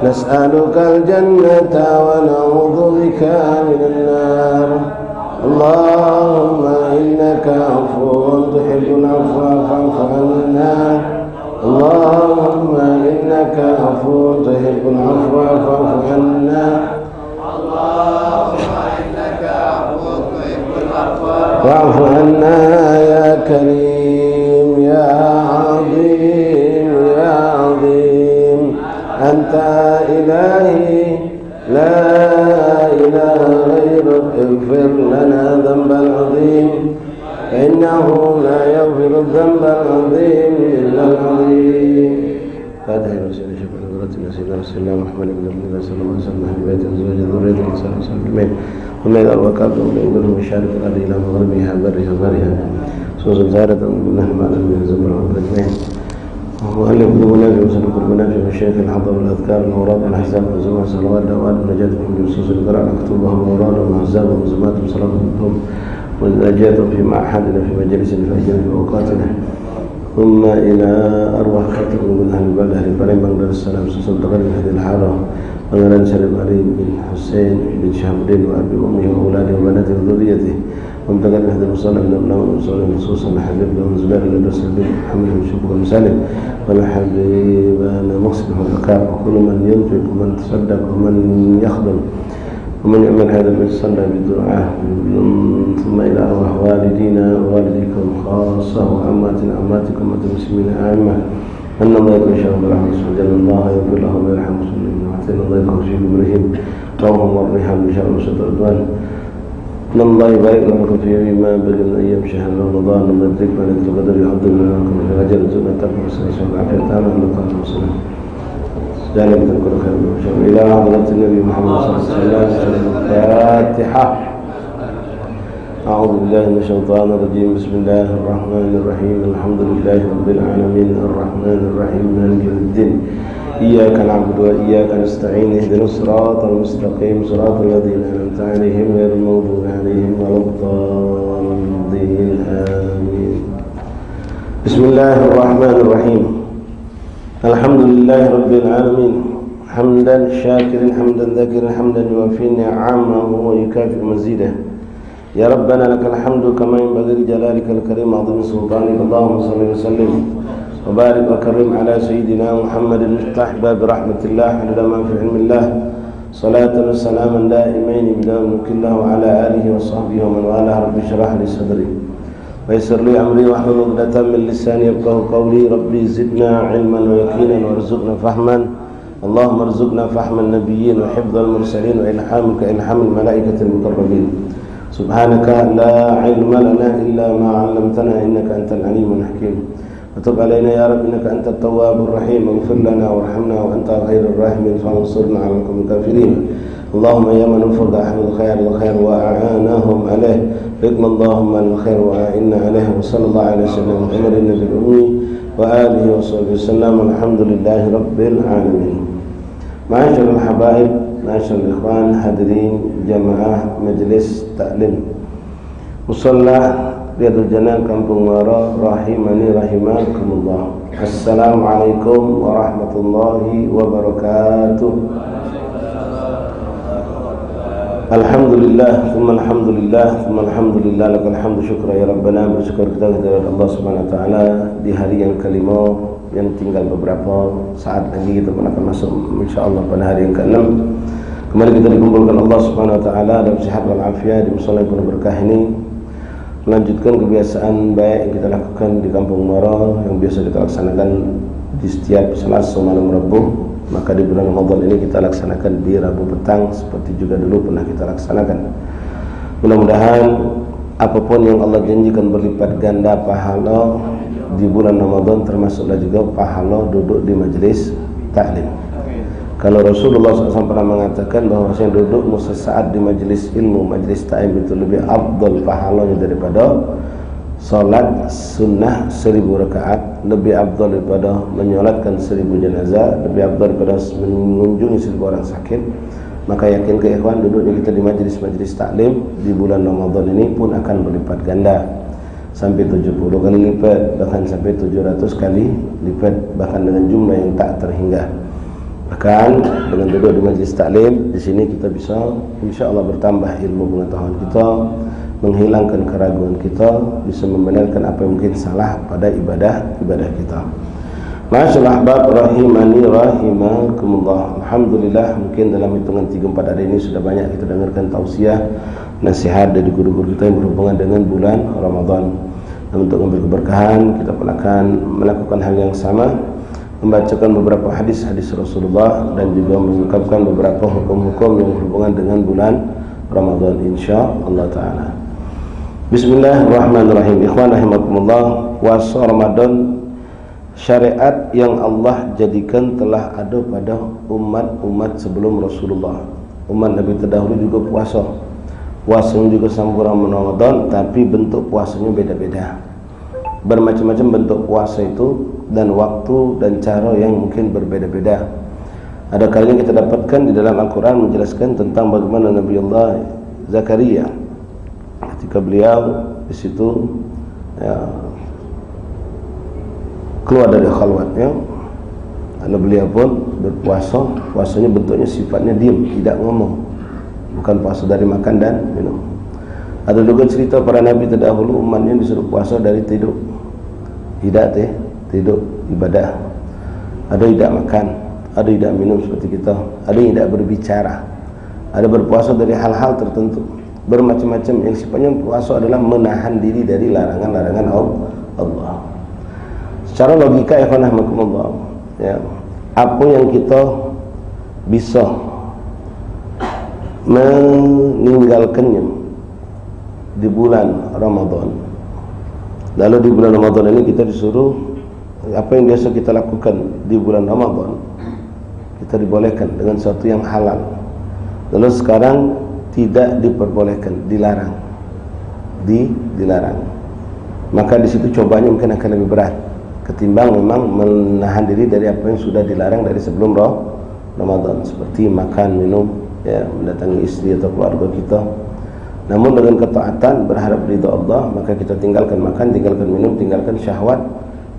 نسألك الجنة ونعوذ بك من النار. اللهم إنك عفو تحب العفو فاعف عنا. اللهم إنك عفو تحب العفو فاعف عنا. اللهم إنك عفو تحب العفو واعف عنا يا كريم يا عظيم يا عظيم. أنت إلهي لا إله غيرك. اغفر لنا ذنب العظيم إنه لا يغفر الذنب العظيم إلا العظيم. فاتحة رسول شفاء نظرة سيدنا رسول الله محمد بن عبد الله صلى الله عليه وسلم أهل بيت أزواج ذرية الإنسان وسلم ومن إذا الوكالة ومن مشارك الأرض إلى مغربها برها وبرها سوز زارة بالله معنا من الزمر والأجمعين. وألف قلوبنا في وسلم قلوبنا في الشيخ الحضر والأذكار والأوراد والأحزاب والزمان صلوات دوات ونجاة من جلسوس القراء نكتبها وأوراد ومعزاب ومزمات وصلاتهم ونجاة في معهدنا في مجلس الفجر في أوقاتنا. ثم إلى أرواح خاتم من أهل البلد أهل البريم بن السلام سلسل دغل من هذه الحارة ومن شريف علي بن حسين بن شهاب الدين وأبي وأمه وأولاده وبناته وذريته وانتقل من هذه المصالح من أبناء والمصالح خصوصا حبيب بن زبير بن درس البن محمد بن شبك المسالم والحبيب أنا مقصد والبكاء وكل من ينفق ومن تصدق ومن يخدم ومن يعمل هذا البيت صلى بالدعاء. ثم إلى أرواح والدينا ووالديكم خاصة وعماتنا عماتكم المسلمين عامة أن الله يكون شاء برحمة سبحانه الله يغفر لهم ويرحم المسلمين وأن الله يكون شيء برهم روهم والرحم بشر وشد الرضوان. إن الله يبارك لكم فيما بقي من أيام شهر رمضان الله يدرك من القدر يعظم لكم في الأجر الجنة تكون السلام والعافية تعالى من الله والسلام ذلك كل خير وشر. إلى حضرة النبي محمد صلى الله عليه وسلم. الفاتحة. أعوذ بالله من الشيطان الرجيم. بسم الله الرحمن الرحيم. الحمد لله رب العالمين الرحمن الرحيم مالك يوم الدين. إياك نعبد وإياك نستعين اهدنا الصراط المستقيم صراط الذين أنعمت عليهم غير المغضوب عليهم ولا الضالين آمين. بسم الله الرحمن الرحيم. الحمد لله رب العالمين حمدا شاكرا حمدا ذاكرا حمدا يوافي نعمه ويكافئ مزيده. يا ربنا لك الحمد كما ينبغي لجلالك الكريم عظيم سلطانك. اللهم صل وسلم وبارك وكرم على سيدنا محمد المفتاح باب رحمة الله عدد ما في علم الله صلاة وسلاما دائمين بدوام ملك الله وعلى آله وصحبه ومن والاه. رب اشرح لي صدري ويسر لي أمري واحلل عقدة من لساني يفقهوا قولي. ربي زدنا علما ويقينا وارزقنا فهما. اللهم ارزقنا فهم النبيين وحفظ المرسلين وإلحامك إلحام الملائكة المقربين. سبحانك لا علم لنا إلا ما علمتنا إنك أنت العليم الحكيم. وتب علينا يا رب إنك أنت التواب الرحيم. اغفر لنا وارحمنا وأنت خير الراحمين فانصرنا على القوم الكافرين. اللهم يا من وفق أهل الخير الخير وأعانهم عليه رقم اللهم الخير وأعنا عليه. وصلى الله على سيدنا محمد النبي الأمي وآله وصحبه وسلم. الحمد لله رب العالمين. معاشر الحبايب معاشر الإخوان حاضرين جماعة مجلس تعليم مصلى رياض الجنان Kampung Muara rahimani rahimakumullah. Assalamualaikum warahmatullahi wabarakatuh. Alhamdulillah, thumma alhamdulillah, thumma alhamdulillah, lakal hamdu syukra ya Rabbana. Bersyukur kita kepada Allah Subhanahu wa taala di hari yang kelima yang tinggal beberapa saat lagi kita akan masuk insyaallah pada hari yang ke-6. Kembali kita dikumpulkan Allah Subhanahu wa taala dalam sehat wal afiat di musala yang penuh berkah ini. Melanjutkan kebiasaan baik yang kita lakukan di Kampung Muara yang biasa kita laksanakan di setiap Selasa malam Rabu. Maka di bulan Ramadan ini kita laksanakan di Rabu petang seperti juga dulu pernah kita laksanakan. Mudah-mudahan apapun yang Allah janjikan berlipat ganda pahala di bulan Ramadan, termasuklah juga pahala duduk di majelis taklim. Kalau Rasulullah SAW pernah mengatakan bahawa yang duduk sesaat di majelis ilmu, majelis ta'lim itu lebih afdal pahalanya daripada salat sunnah 1000 rakaat, lebih afdal daripada menyolatkan 1000 jenazah, lebih afdal daripada mengunjungi 1000 orang sakit. Maka yakin ke ikhwan, duduknya kita di majelis taklim di bulan Ramadan ini pun akan berlipat ganda sampai 70 kali lipat, bahkan sampai 700 kali lipat, bahkan dengan jumlah yang tak terhingga. Bahkan dengan duduk di majlis taklim, di sini kita bisa insya-Allah bertambah ilmu pengetahuan kita, menghilangkan keraguan kita, bisa membenarkan apa yang mungkin salah pada ibadah kita. Masyaallah ahbab rahimani rahimakumullah. Alhamdulillah, mungkin dalam hitungan 3-4 hari ini sudah banyak kita dengarkan tausiah, nasihat dari guru-guru kita yang berhubungan dengan bulan Ramadan. Dan untuk memberi keberkahan, kita pun akan melakukan hal yang sama, membacakan beberapa hadis-hadis Rasulullah dan juga mengungkapkan beberapa hukum-hukum yang berhubungan dengan bulan Ramadan insyaallah taala. Bismillahirrahmanirrahim. Ikhwan rahimakumullah, puasa Ramadan syariat yang Allah jadikan telah ada pada umat-umat sebelum Rasulullah. Umat Nabi terdahulu juga puasa. Puasanya juga sama Ramadan, tapi bentuk puasanya beda-beda. Bermacam-macam bentuk puasa itu dan waktu dan cara yang mungkin berbeda-beda. Ada kalanya kita dapatkan di dalam Al-Quran menjelaskan tentang bagaimana Nabi Allah Zakaria ketika beliau di situ keluar dari khalwatnya, lalu beliau pun berpuasa. Puasanya bentuknya sifatnya diam, tidak ngomong, bukan puasa dari makan dan minum. Ada juga cerita para nabi terdahulu umatnya disuruh puasa dari tidur, tidak tidur ibadah. Ada tidak makan, ada tidak minum seperti kita, ada yang tidak berbicara, ada berpuasa dari hal-hal tertentu, bermacam-macam. Yang sifatnya puasa adalah menahan diri dari larangan-larangan Allah. Secara logika ya rahmatullah, ya, apa yang kita bisa meninggalkannya di bulan Ramadan, lalu di bulan Ramadan ini kita disuruh apa yang biasa kita lakukan di bulan Ramadan kita dibolehkan dengan sesuatu yang halal, lalu sekarang tidak diperbolehkan, dilarang, dilarang. Maka di situ cobanya mungkin akan lebih berat ketimbang memang menahan diri dari apa yang sudah dilarang dari sebelum Ramadan, seperti makan, minum, ya, mendatangi istri atau keluarga kita. Namun dengan ketaatan berharap ridha Allah, maka kita tinggalkan makan, tinggalkan minum, tinggalkan syahwat,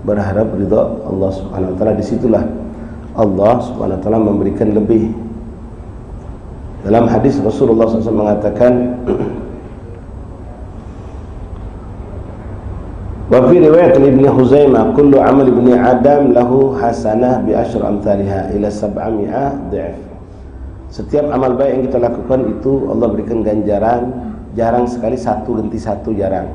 berharap ridha Allah Subhanahu wa taala. Disitulah Allah Subhanahu wa taala memberikan lebih. Dalam hadis Rasulullah SAW mengatakan, wa fi riwayat Ibnu Huzaimah, kullu amal ibni Adam lahu hasanah bi asyri amsalha ila 700 dha'f. Setiap amal baik yang kita lakukan itu Allah berikan ganjaran, jarang sekali satu ganti satu, jarang.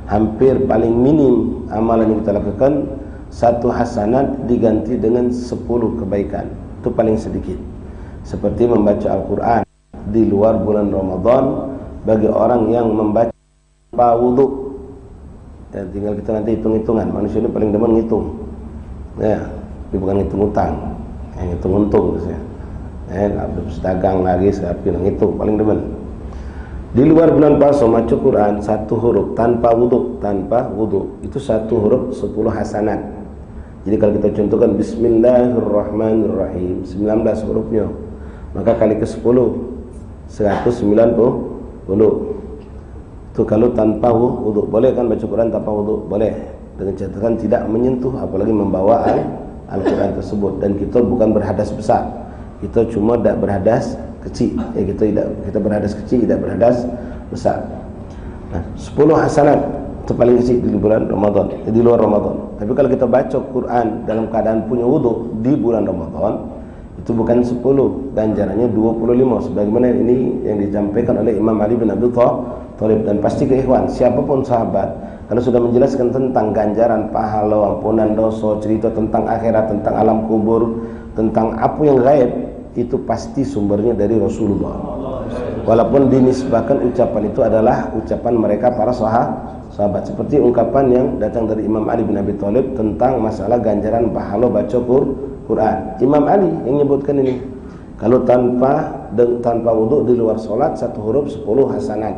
Hampir paling minim amalan yang kita lakukan satu hasanat diganti dengan 10 kebaikan. Itu paling sedikit. Seperti membaca Al-Quran di luar bulan Ramadan bagi orang yang membaca tanpa wudu. Ya, tinggal kita nanti hitung-hitungan. Manusia ini paling demen ngitung, ya, tapi bukan ngitung utang, ngitung untung gitu ya. Habis dagang lagi sekarang ngitung, paling demen. Di luar bulan puasa baca Quran satu huruf tanpa wudu itu satu huruf 10 hasanat. Jadi kalau kita contohkan Bismillahirrahmanirrahim 19 hurufnya, maka kali ke 10 190. Itu kalau tanpa wudu. Boleh kan baca Quran tanpa wudu? Boleh, dengan catatan tidak menyentuh apalagi membawa Al-Quran tersebut. Dan kita bukan berhadas besar, kita cuma tidak berhadas kecil, ya, kita berhadas kecil, tidak berhadas besar. Nah, 10 hasanat itu paling kecil di bulan Ramadan, di luar Ramadan. Tapi kalau kita baca Quran dalam keadaan punya wudu di bulan Ramadan, itu bukan 10, ganjarannya 25, sebagaimana ini yang disampaikan oleh Imam Ali bin Abi Thalib. Dan pasti ke ikhwan, siapapun sahabat, kalau sudah menjelaskan tentang ganjaran, pahala, ampunan dosa, cerita tentang akhirat, tentang alam kubur, tentang apa yang gaib, itu pasti sumbernya dari Rasulullah. Walaupun dinisbahkan ucapan itu adalah ucapan mereka para sahabat, seperti ungkapan yang datang dari Imam Ali bin Abi Thalib tentang masalah ganjaran pahala baca Quran. Imam Ali yang menyebutkan ini, kalau tanpa wudu di luar solat satu huruf 10 hasanat.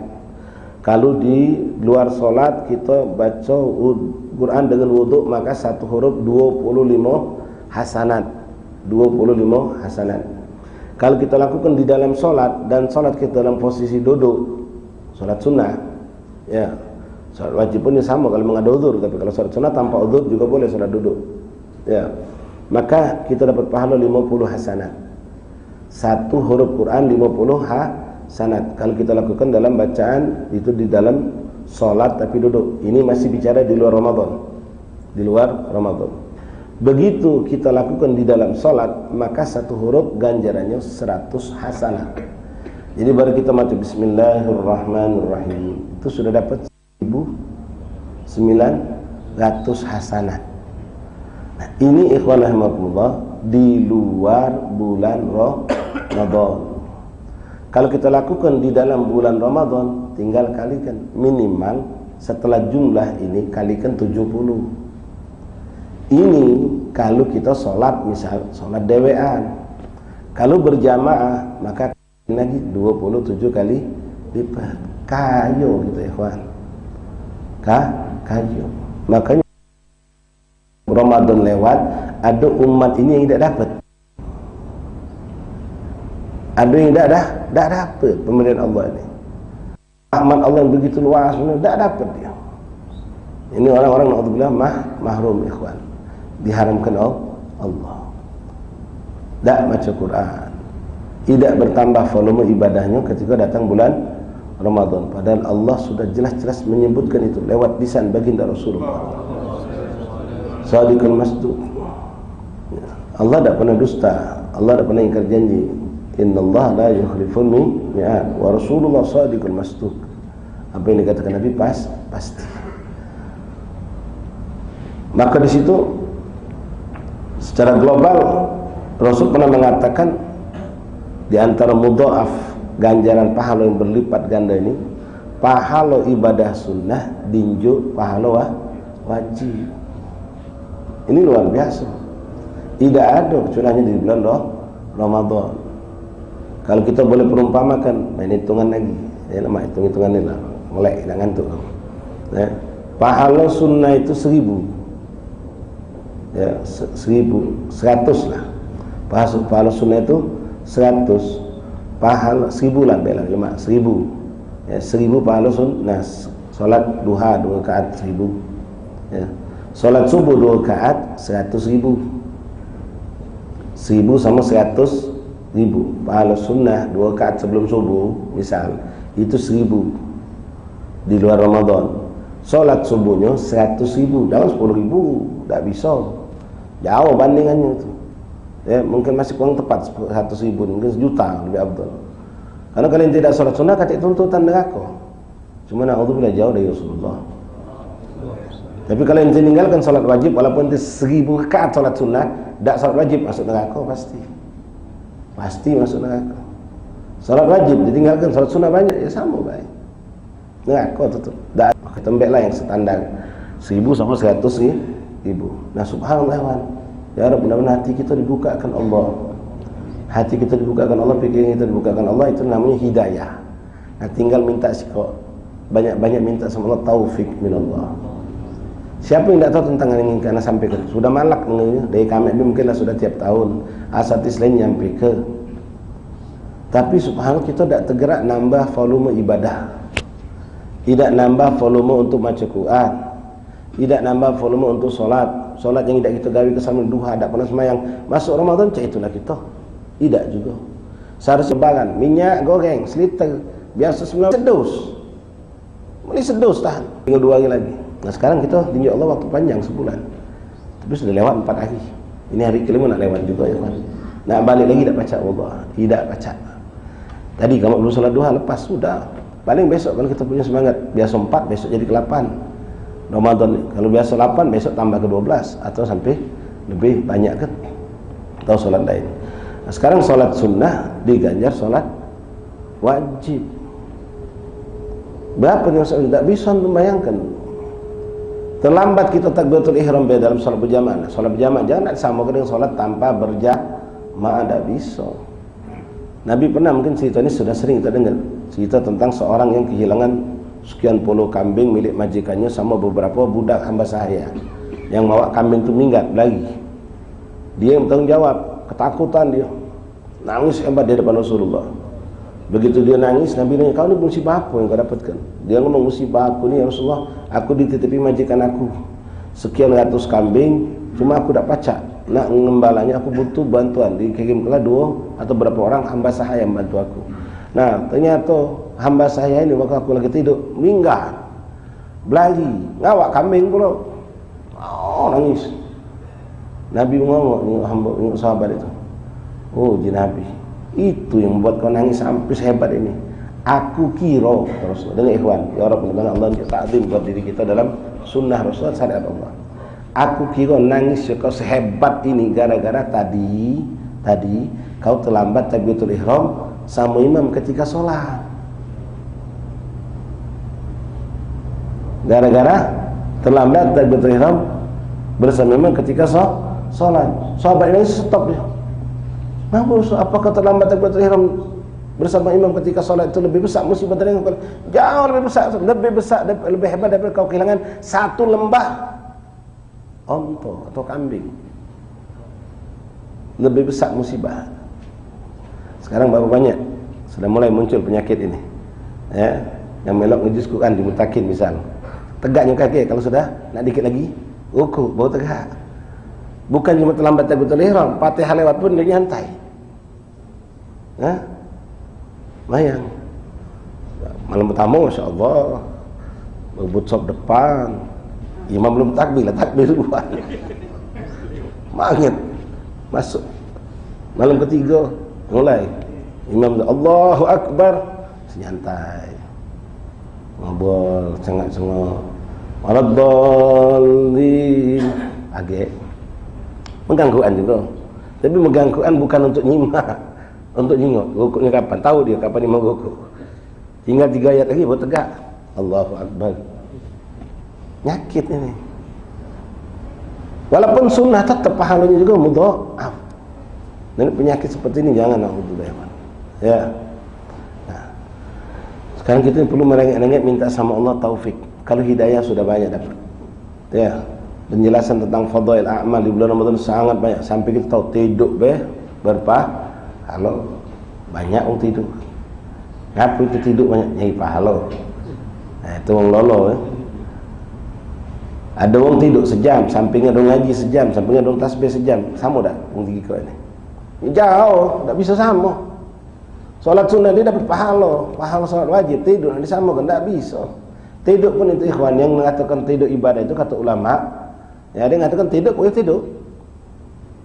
Kalau di luar solat kita baca Quran dengan wudu, maka satu huruf 25 hasanat. 25 hasanat. Kalau kita lakukan di dalam solat dan solat kita dalam posisi duduk, solat sunnah, ya, solat wajib pun sama kalau mengada udzur. Tapi kalau solat sunnah tanpa udzur juga boleh solat duduk, ya. maka kita dapat pahala 50 hasanat. Satu huruf Quran 50 hasanat. Kalau kita lakukan dalam bacaan itu di dalam solat tapi duduk. Ini masih bicara di luar Ramadan. Di luar Ramadan. Begitu kita lakukan di dalam solat, maka satu huruf ganjarannya 100 hasanat. Jadi baru kita mati Bismillahirrahmanirrahim, itu sudah dapat 1.900 hasanat. Nah, ini ikhwan rahimakumullah di luar bulan Ramadan. Kalau kita lakukan di dalam bulan Ramadan, tinggal kalikan minimal setelah jumlah ini kalikan 70. Ini kalau kita sholat, misal sholat dewean. Kalau berjamaah maka lagi 27 kali lipat. Kayo gitu ikhwan. Kayo. Makanya Ramadan lewat, ada umat ini yang tidak dapat. Ada yang tidak dapat pemberian Allah ini. Rahmat Allah yang begitu luas, tidak dapat dia. Ini orang-orang naudzubillah mahrum ikhwan. Diharamkan Allah. Tak baca Quran, tidak bertambah volume ibadahnya ketika datang bulan Ramadan. Padahal Allah sudah jelas-jelas menyebutkan itu lewat lisan baginda Rasulullah. Shadiqul masduq. Allah tak pernah dusta, Allah tak pernah ingkar janji. Innallaha la yukhliful mi'ad wa Rasulullah shadiqul masduq. Apa yang dikatakan Nabi pasti. Maka di situ secara global Rasul pernah mengatakan di antara mudha'af ganjaran pahala yang berlipat ganda ini, pahala ibadah sunnah dinju pahala wajib. Ini luar biasa. Tidak ada kecuali di bulan Ramadan. Kalau kita boleh perumpamakan, main hitungan lagi. Ya lama hitung-hitungan ini lah. Mulai nak ngantuk. Ya. Pahala sunnah itu 1000. Ya, 100 lah. Pahala sunnah itu 100. Pahala 1000 lah bela 1000. Ya, 1000 pahala sunnah. Salat duha 2 rakaat 1000. Ya. Salat subuh 2 rakaat 100.000. 1000 sama 100.000. Pahala sunnah 2 rakaat sebelum subuh misal itu 1000 di luar Ramadan. Salat subuhnya 100.000, dalam 10.000 tak bisa. Jauh bandingannya itu. Ya, mungkin masih kurang tepat 100.000, mungkin 1.000.000 lebih abdul. Karena kalian tidak salat sunnah kata tuntutan neraka. Cuma naudzubillah jauh dari Rasulullah. Tapi kalau yang meninggalkan salat wajib walaupun itu 1000 rakaat salat sunnah, tak salat wajib masuk neraka pasti. Pasti masuk neraka. Salat wajib ditinggalkan, salat sunnah banyak ya sama baik. Neraka tutup. Tak tembeklah yang standar 1000 sama 100.000. Nah subhanallah, ya Rabb, mudah-mudahan hati kita dibukakan Allah. Hati kita dibukakan Allah, pikiran kita dibukakan Allah, itu namanya hidayah. Nah tinggal minta sikap, banyak-banyak minta sama Allah taufik minallah. Siapa yang tidak tahu tentang yang ingin kita sampaikan? Sudah malak dari kami mungkinlah sudah tiap tahun asatis lain nyampe ke. Tapi subhanallah kita tidak tergerak nambah volume ibadah, tidak nambah volume untuk baca Quran, tidak nambah volume untuk solat yang tidak kita gawi kesama duha, tidak pernah semayang. Masuk Ramadan cak itulah kita. Tidak juga. Seharusnya bagan minyak goreng seliter biasa 9 sedus. Boleh sedus tahan. Tinggal 2 hari lagi. Nah sekarang kita tunjuk Allah waktu panjang sebulan. Tapi sudah lewat 4 hari. Ini hari kelima nak lewat juga ya kan. Nak balik lagi tak baca Allah. Tidak baca. Tadi kamu belum solat duha lepas sudah. Paling besok kalau kita punya semangat biasa 4 besok jadi ke 8. Ramadan kalau biasa 8 besok tambah ke 12 atau sampai lebih banyak kan atau solat lain. Nah, sekarang solat sunnah diganjar solat wajib. Berapa yang tidak bisa membayangkan. Terlambat kita takbiratul ihram dalam solat berjamaah. Solat berjamaah jangan sama dengan solat tanpa berjamaah, tidak bisa. Nabi pernah, mungkin cerita ini sudah sering kita dengar, cerita tentang seorang yang kehilangan sekian puluh kambing milik majikannya sama beberapa budak hamba sahaya. Yang bawa kambing itu minggat lagi. Dia yang bertanggung jawab, ketakutan dia. Nangis hebat di depan Rasulullah. Begitu dia nangis, Nabi nanya, kau ni musibah apa yang kau dapatkan? Dia ngomong, musibah aku ni ya Rasulullah, aku dititipi majikan aku sekian ratus kambing, cuma aku tak pacak. nak mengembalanya, aku butuh bantuan. Dikirimkanlah 2 atau berapa orang hamba sahaya yang bantu aku. Nah, ternyata hamba sahaya ini waktu aku lagi tidur, meninggal, belali, ngawak kambing pula. Oh, nangis. Nabi ngomong, hamba sahabat itu, oh ji Nabi, itu yang membuat kau nangis sampai sehebat ini. Aku kira, terus dengan ikhwan, ya Rabb, dengan Allah kita ta'zim buat diri kita dalam sunnah Rasul syariat Allah. Aku kira nangis kau sehebat ini gara-gara tadi kau terlambat takbiratul ihram sama imam ketika sholat. Gara-gara terlambat takbiratul ihram bersama imam ketika sholat. Sahabat ini stop dia. Apakah terlambat takbiratul ihram bersama imam ketika sholat itu lebih besar musibah dari engkau? Jauh lebih besar, lebih hebat daripada kau kehilangan 1 lembah onto atau kambing. Lebih besar musibah. Sekarang baru banyak sudah mulai muncul penyakit ini, ya, yang melok ngejus Quran di mutakin misal, tegaknya kaki kalau sudah nak dikit lagi ruku baru tegak. Bukan cuma terlambat takbiratul ihram, Fatihah lewat pun dia nyantai. Bayang malam pertama Masya Allah berebut sop depan, imam belum takbir lah, takbir duluan, banget masuk. Malam ketiga mulai imam Allahu Akbar, senyantai ngobrol cengak-cengok, waladhdallin, agak menggangguan juga, tapi menggangguan bukan untuk nyimak, untuk nyingok. Rukuknya kapan? Tahu dia kapan imam rukuk. Tinggal 3 ayat lagi baru tegak. Allahu Akbar. Nyakit ini. Walaupun sunnah tetap pahalanya juga mudha'af. Dan penyakit seperti ini jangan naudzubillah. Ya. Nah. Sekarang kita perlu merengek-rengek minta sama Allah taufik. Kalau hidayah sudah banyak dapat. Ya. Penjelasan tentang fadail a'mal di bulan Ramadan sangat banyak sampai kita tahu tidur kalau banyak orang tidur. Ngapa itu tidur banyak? Nyari pahala. Nah, itu orang lolo ya. Ada orang tidur sejam, sampingnya dong ngaji sejam, sampingnya dong tasbih sejam. Sama tak orang 3 kau ini? Jauh, tak bisa sama. Solat sunnah dia dapat pahala solat wajib, tidur nanti sama kan? Tak bisa. Tidur pun itu ikhwan yang mengatakan tidur ibadah itu kata ulama. Ya, dia mengatakan tidur, boleh tidur.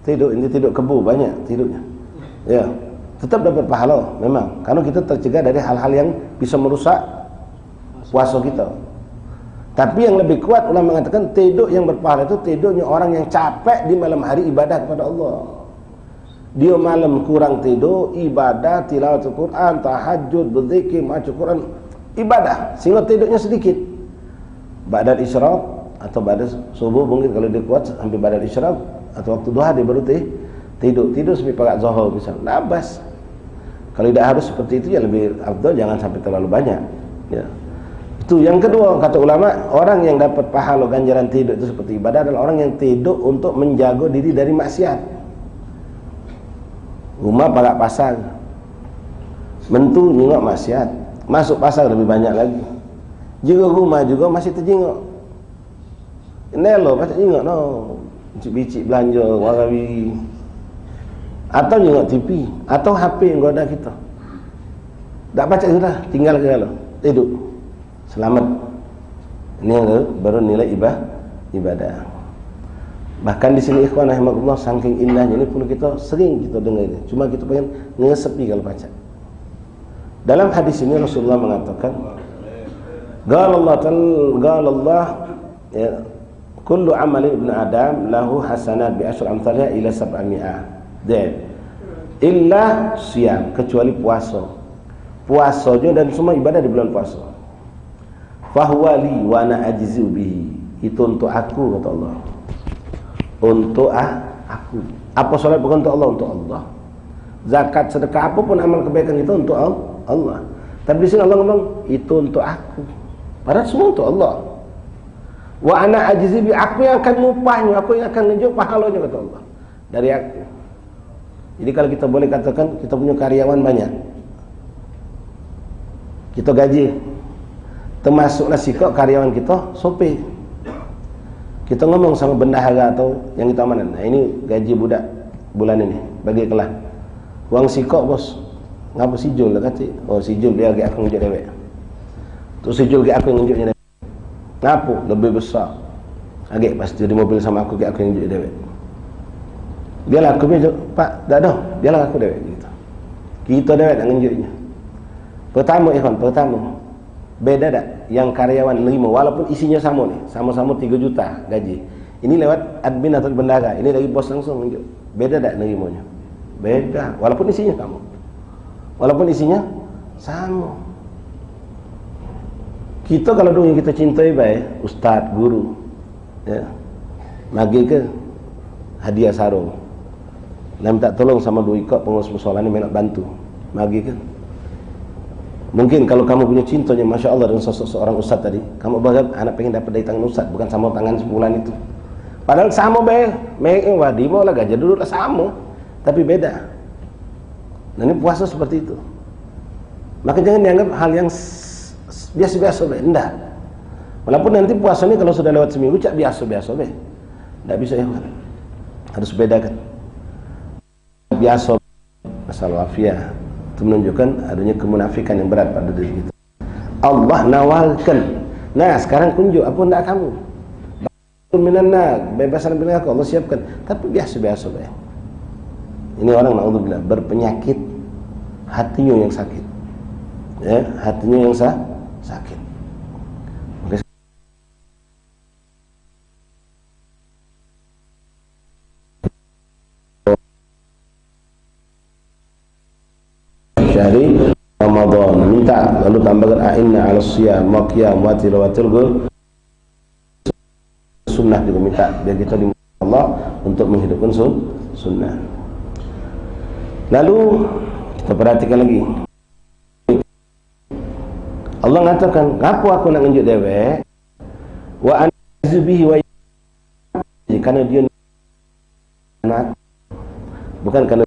Tidur, ini tidur kebu banyak tidurnya. Ya, tetap dapat pahala memang, karena kita tercegah dari hal-hal yang bisa merusak puasa kita. Tapi yang lebih kuat ulama mengatakan tidur yang berpahala itu tidurnya orang yang capek di malam hari ibadah kepada Allah. Dia malam kurang tidur, ibadah, tilawatul Quran, tahajud, berzikir, baca Quran, ibadah, sehingga tidurnya sedikit. Ba'dal isyraq atau ba'da subuh mungkin kalau dia kuat sampai ba'dal isyraq atau waktu duha dia baru tidur sampai pakat zuhur misal. Labas. Kalau tidak harus seperti itu ya lebih afdal jangan sampai terlalu banyak. Ya. Itu yang kedua kata ulama, orang yang dapat pahala ganjaran tidur itu seperti ibadah adalah orang yang tidur untuk menjaga diri dari maksiat. Rumah pakat pasar, mentu nyingok maksiat, masuk pasar lebih banyak lagi. Juga rumah juga masih terjingok. Nelo pasal nyingok no, bicik belanja warawi. Atau nyengok TV atau HP yang goda kita. Tak baca sudah, tinggal ke dalam tidur. Selamat. Ini yang baru nilai ibadah. Bahkan di sini ikhwan rahimakumullah saking indahnya ini perlu kita sering kita dengar ini. Cuma kita pengen ngesepi kalau baca. Dalam hadis ini Rasulullah mengatakan, Qala ya, kullu amali ibn Adam lahu hasanat bi asyri amsalha ila 700. Illa siyam, kecuali puasanya dan semua ibadah di bulan puasa. Fahuwali wa ana ajzi bihi, itu untuk aku kata Allah, untuk aku. Apa salat bukan untuk Allah, untuk Allah. Zakat, sedekah, apapun amal kebaikan itu untuk Allah. Tapi di sini Allah ngomong itu untuk aku, padahal semua untuk Allah. Wa ana ajzi bihi, aku yang akan ngupahnya, aku yang akan nunjuk pahalanya kata Allah dari aku. Jadi kalau kita boleh katakan kita punya karyawan banyak, kita gaji, termasuklah sikap karyawan kita sopir. Kita ngomong sama bendahara atau yang kita amanan, nah ini gaji budak bulan ini, bagi kelah. Wang sikok bos, ngapa sijul lah kata? Oh sijul biar aku nunjuk dewek. Tu sijul aku yang nunjuknya dewek. Ngapa? Lebih besar. Agak pasti di mobil sama aku yang nunjuk dewek. Dia lah aku biar, Pak, dah dah, dia lah aku dewek gitu. Kita dewek nak nunjuknya. Pertama ikhwan, beda tak yang karyawan 5 walaupun isinya sama nih, sama-sama 3 juta gaji. Ini lewat admin atau bendahara, ini dari bos langsung nunjuk. Beda tak nerimanya? Beda, walaupun isinya sama. Walaupun isinya sama. Kita kalau dulu yang kita cintai baik, ustaz, guru, ya, magi ke hadiah sarung. Dan minta tolong sama 2 ikut pengurus musola ni nak bantu. Magi ke. Mungkin kalau kamu punya cintanya Masya Allah dengan sosok seorang ustaz tadi, kamu berharap anak pengen dapat dari tangan ustaz, bukan sama tangan sebulan itu. Padahal sama be, wadi mau lah gajah dulu lah sama, tapi beda. Nah ini puasa seperti itu. Maka jangan dianggap hal yang biasa-biasa be, enggak. Walaupun nanti puasa ini kalau sudah lewat seminggu cak biasa-biasa be, enggak bisa ya kan. Harus bedakan. Biasa masalah afiah itu menunjukkan adanya kemunafikan yang berat pada diri kita. Allah nawalkan. Nah sekarang kunjuk apa hendak kamu? Minanna, bebasan dari neraka Allah siapkan. Tapi biasa-biasa be. Ini orang naudzubillah berpenyakit hatinya yang sakit. Ya, hatinya yang sakit. Maka syahri Ramadan minta lalu tambahkan a'inna 'ala shiyam wa qiyam wa tilawatil sunnah juga minta biar kita dimudahkan Allah untuk menghidupkan sunnah. Lalu kita perhatikan lagi. Allah mengatakan, "Ngapo aku nak nunjuk dewek? Wa anzubihi wa karena dia anak bukan karena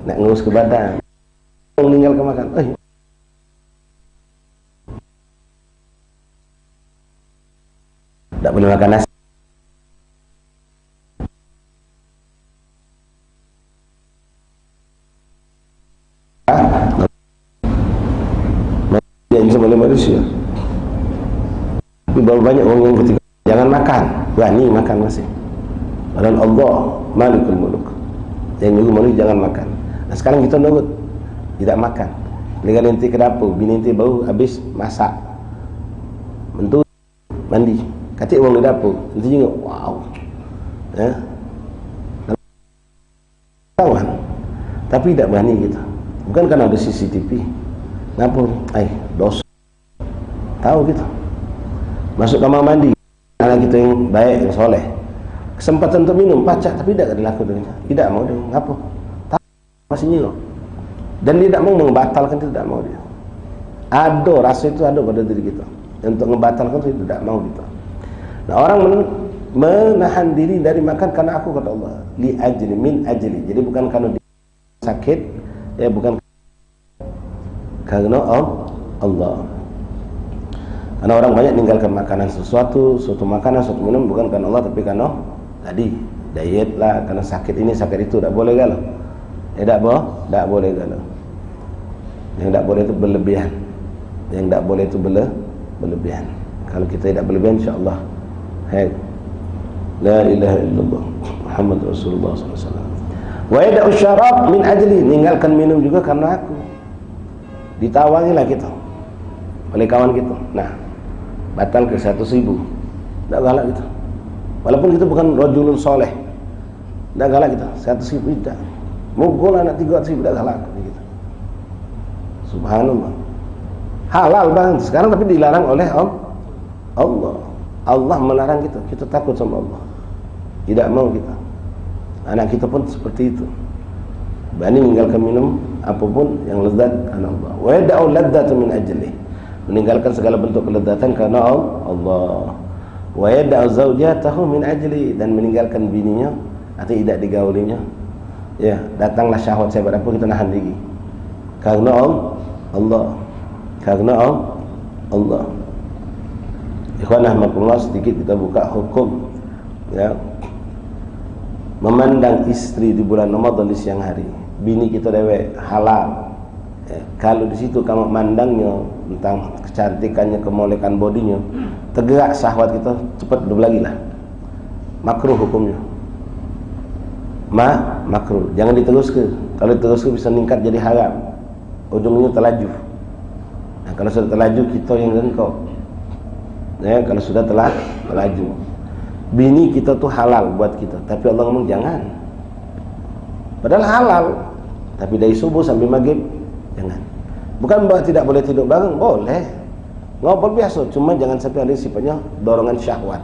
nak ngurus ke badan. Meninggalkan makan. Tak boleh makan nasi. Yang bisa boleh manusia. Tapi berapa banyak orang yang ketika jangan makan, berani makan masih. Dan Allah Malikul Muluk. Yang juga manusia jangan makan. Nah sekarang kita nurut, tidak makan. Dengan nanti ke dapur, bini nanti baru habis masak, mentu mandi. Katik orang di dapur, nanti tengok, wow, ya, kawan. Tapi tidak berani kita. Bukan karena ada CCTV. Kenapa? Dosa. Tahu kita. Masuk kamar mandi, anak kita yang baik, yang soleh. Kesempatan untuk minum, pacak, tapi tidak dilakukan. Tidak mau dia. Kenapa? Tahu masih nyilok. Dan dia tidak mau membatalkan, tidak mau dia. Ada rasa itu ada pada diri kita. Untuk membatalkan itu tidak mau kita. Nah, orang menahan diri dari makan karena aku kata Allah, li ajli min ajli. Jadi bukan karena dia sakit, ya bukan karena Allah. Karena orang banyak meninggalkan makanan suatu makanan, suatu minum bukan karena Allah tapi karena tadi diet lah, karena sakit ini sakit itu, tak boleh galau. Tak boleh galau. Yang tak boleh itu berlebihan. Yang tak boleh itu berlebihan. Kalau kita tidak berlebihan insya-Allah. La ilaha illallah Muhammad Rasulullah SAW. Wa yada'u syarab min ajli, meninggalkan minum juga karena aku. Ditawangilah kita oleh kawan kita. Nah, batal ke 100.000. Tak galak kita. Walaupun kita bukan rajulun soleh. Tak galak kita. 100.000 tidak. Mogol anak 300.000 tak galak kita. Subhanallah. Halal banget sekarang tapi dilarang oleh Allah. Allah melarang kita. Kita takut sama Allah. Tidak mau kita. Anak kita pun seperti itu. Berani meninggalkan minum apapun yang lezat karena Allah. Wa yada'u ladzata min ajli. Meninggalkan segala bentuk kelezatan karena Allah. Wa yada'u zaujatahu min ajli, dan meninggalkan bininya atau tidak digaulinya. Ya, datanglah syahwat saya berapa kita nahan diri. Karena Allah. Karena Allah. Ikhwan rahmatullah, sedikit kita buka hukum Ya. Memandang istri di bulan Ramadan di siang hari, bini kita dewek halal. Ya. Kalau di situ kamu mandangnya tentang kecantikannya, kemolekan bodinya, tergerak syahwat kita, cepat dulu lagi lah. Makruh hukumnya. Makruh. Jangan diteruskan. Kalau diteruskan bisa meningkat jadi haram. Ujungnya terlaju. Nah, kalau sudah terlaju kita yang engkau. Ya, kalau sudah terlaju. Bini kita tuh halal buat kita, tapi Allah ngomong jangan. Padahal halal, tapi dari subuh sampai maghrib jangan. Bukan bahwa tidak boleh tidur bareng, boleh. Ngobrol biasa, cuma jangan sampai ada sifatnya dorongan syahwat.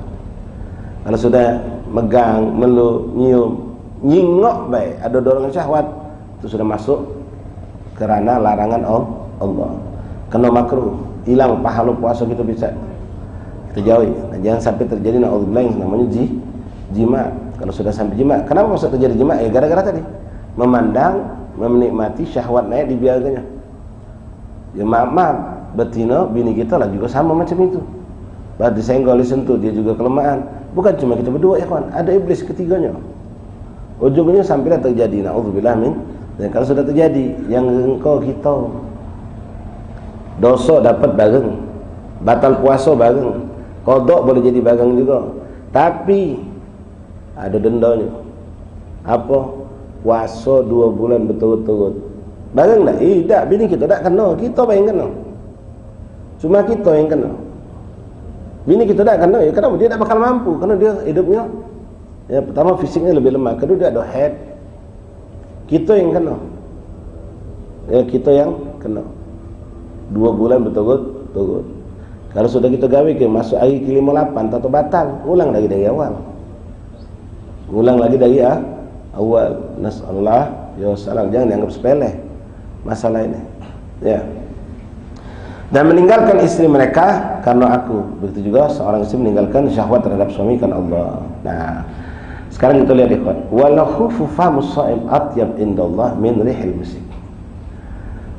Kalau sudah megang, meluk, nyium, nyingok baik, ada dorongan syahwat, itu sudah masuk kerana larangan Allah. Kena makruh, hilang pahala puasa kita bisa terjauhi. Nah, jangan sampai terjadi naudzubillah yang namanya jima. Kalau sudah sampai jima, kenapa masuk terjadi jima? Ya gara-gara tadi memandang, menikmati syahwat naik dibiarkannya. Ya maaf, betina bini kita lah juga sama macam itu. Berarti senggol disentuh, dia juga kelemahan. Bukan cuma kita berdua ya kawan, ada iblis ketiganya. Ujungnya sampailah terjadi naudzubillah min. Dan kalau sudah terjadi, yang engkau kita dosa dapat bareng, batal puasa bareng, kodok boleh jadi bareng juga, tapi ada dendanya. Apa? Puasa 2 bulan berturut-turut bareng tak? Tak, bini kita tak kena, kita yang kena. Cuma kita yang kena. Bini kita tak kena, ya kenapa? Dia tak bakal mampu, kerana dia hidupnya, ya pertama fisiknya lebih lemah, kedua dia ada head. Kita yang kena. Ya kita yang kena. 2 bulan berturut-turut. Kalau sudah kita gawe ke masuk hari ke-58 atau batal, ulang lagi dari awal. Ulang lagi dari awal. Nasallallahu ya salam, jangan dianggap sepele masalah ini. Ya. Dan meninggalkan istri mereka karena aku. Begitu juga seorang istri meninggalkan syahwat terhadap suami karena Allah. Nah, sekarang kita lihat ikhwan. Walahu famus shaim atyab indallah min rihil misik.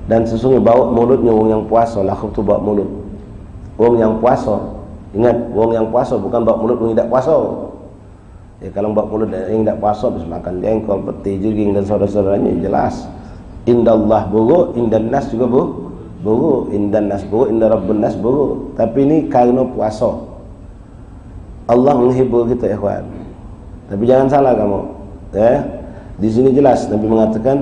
Dan sesungguhnya bau mulutnya wong yang puasa, lahuf tu bau mulut. Wong yang puasa, ingat wong yang puasa bukan bau mulut wong tidak puasa. Ya kalau bau mulut yang tidak puasa habis makan jengkol, peti, juging dan saudara-saudaranya jelas. Indallah buruk, indan nas juga buruk, indan nas buruk, inda rabbun nas buruk. Tapi ini karena puasa. Allah menghibur kita ya kawan. Tapi jangan salah kamu. Ya. Di sini jelas Nabi mengatakan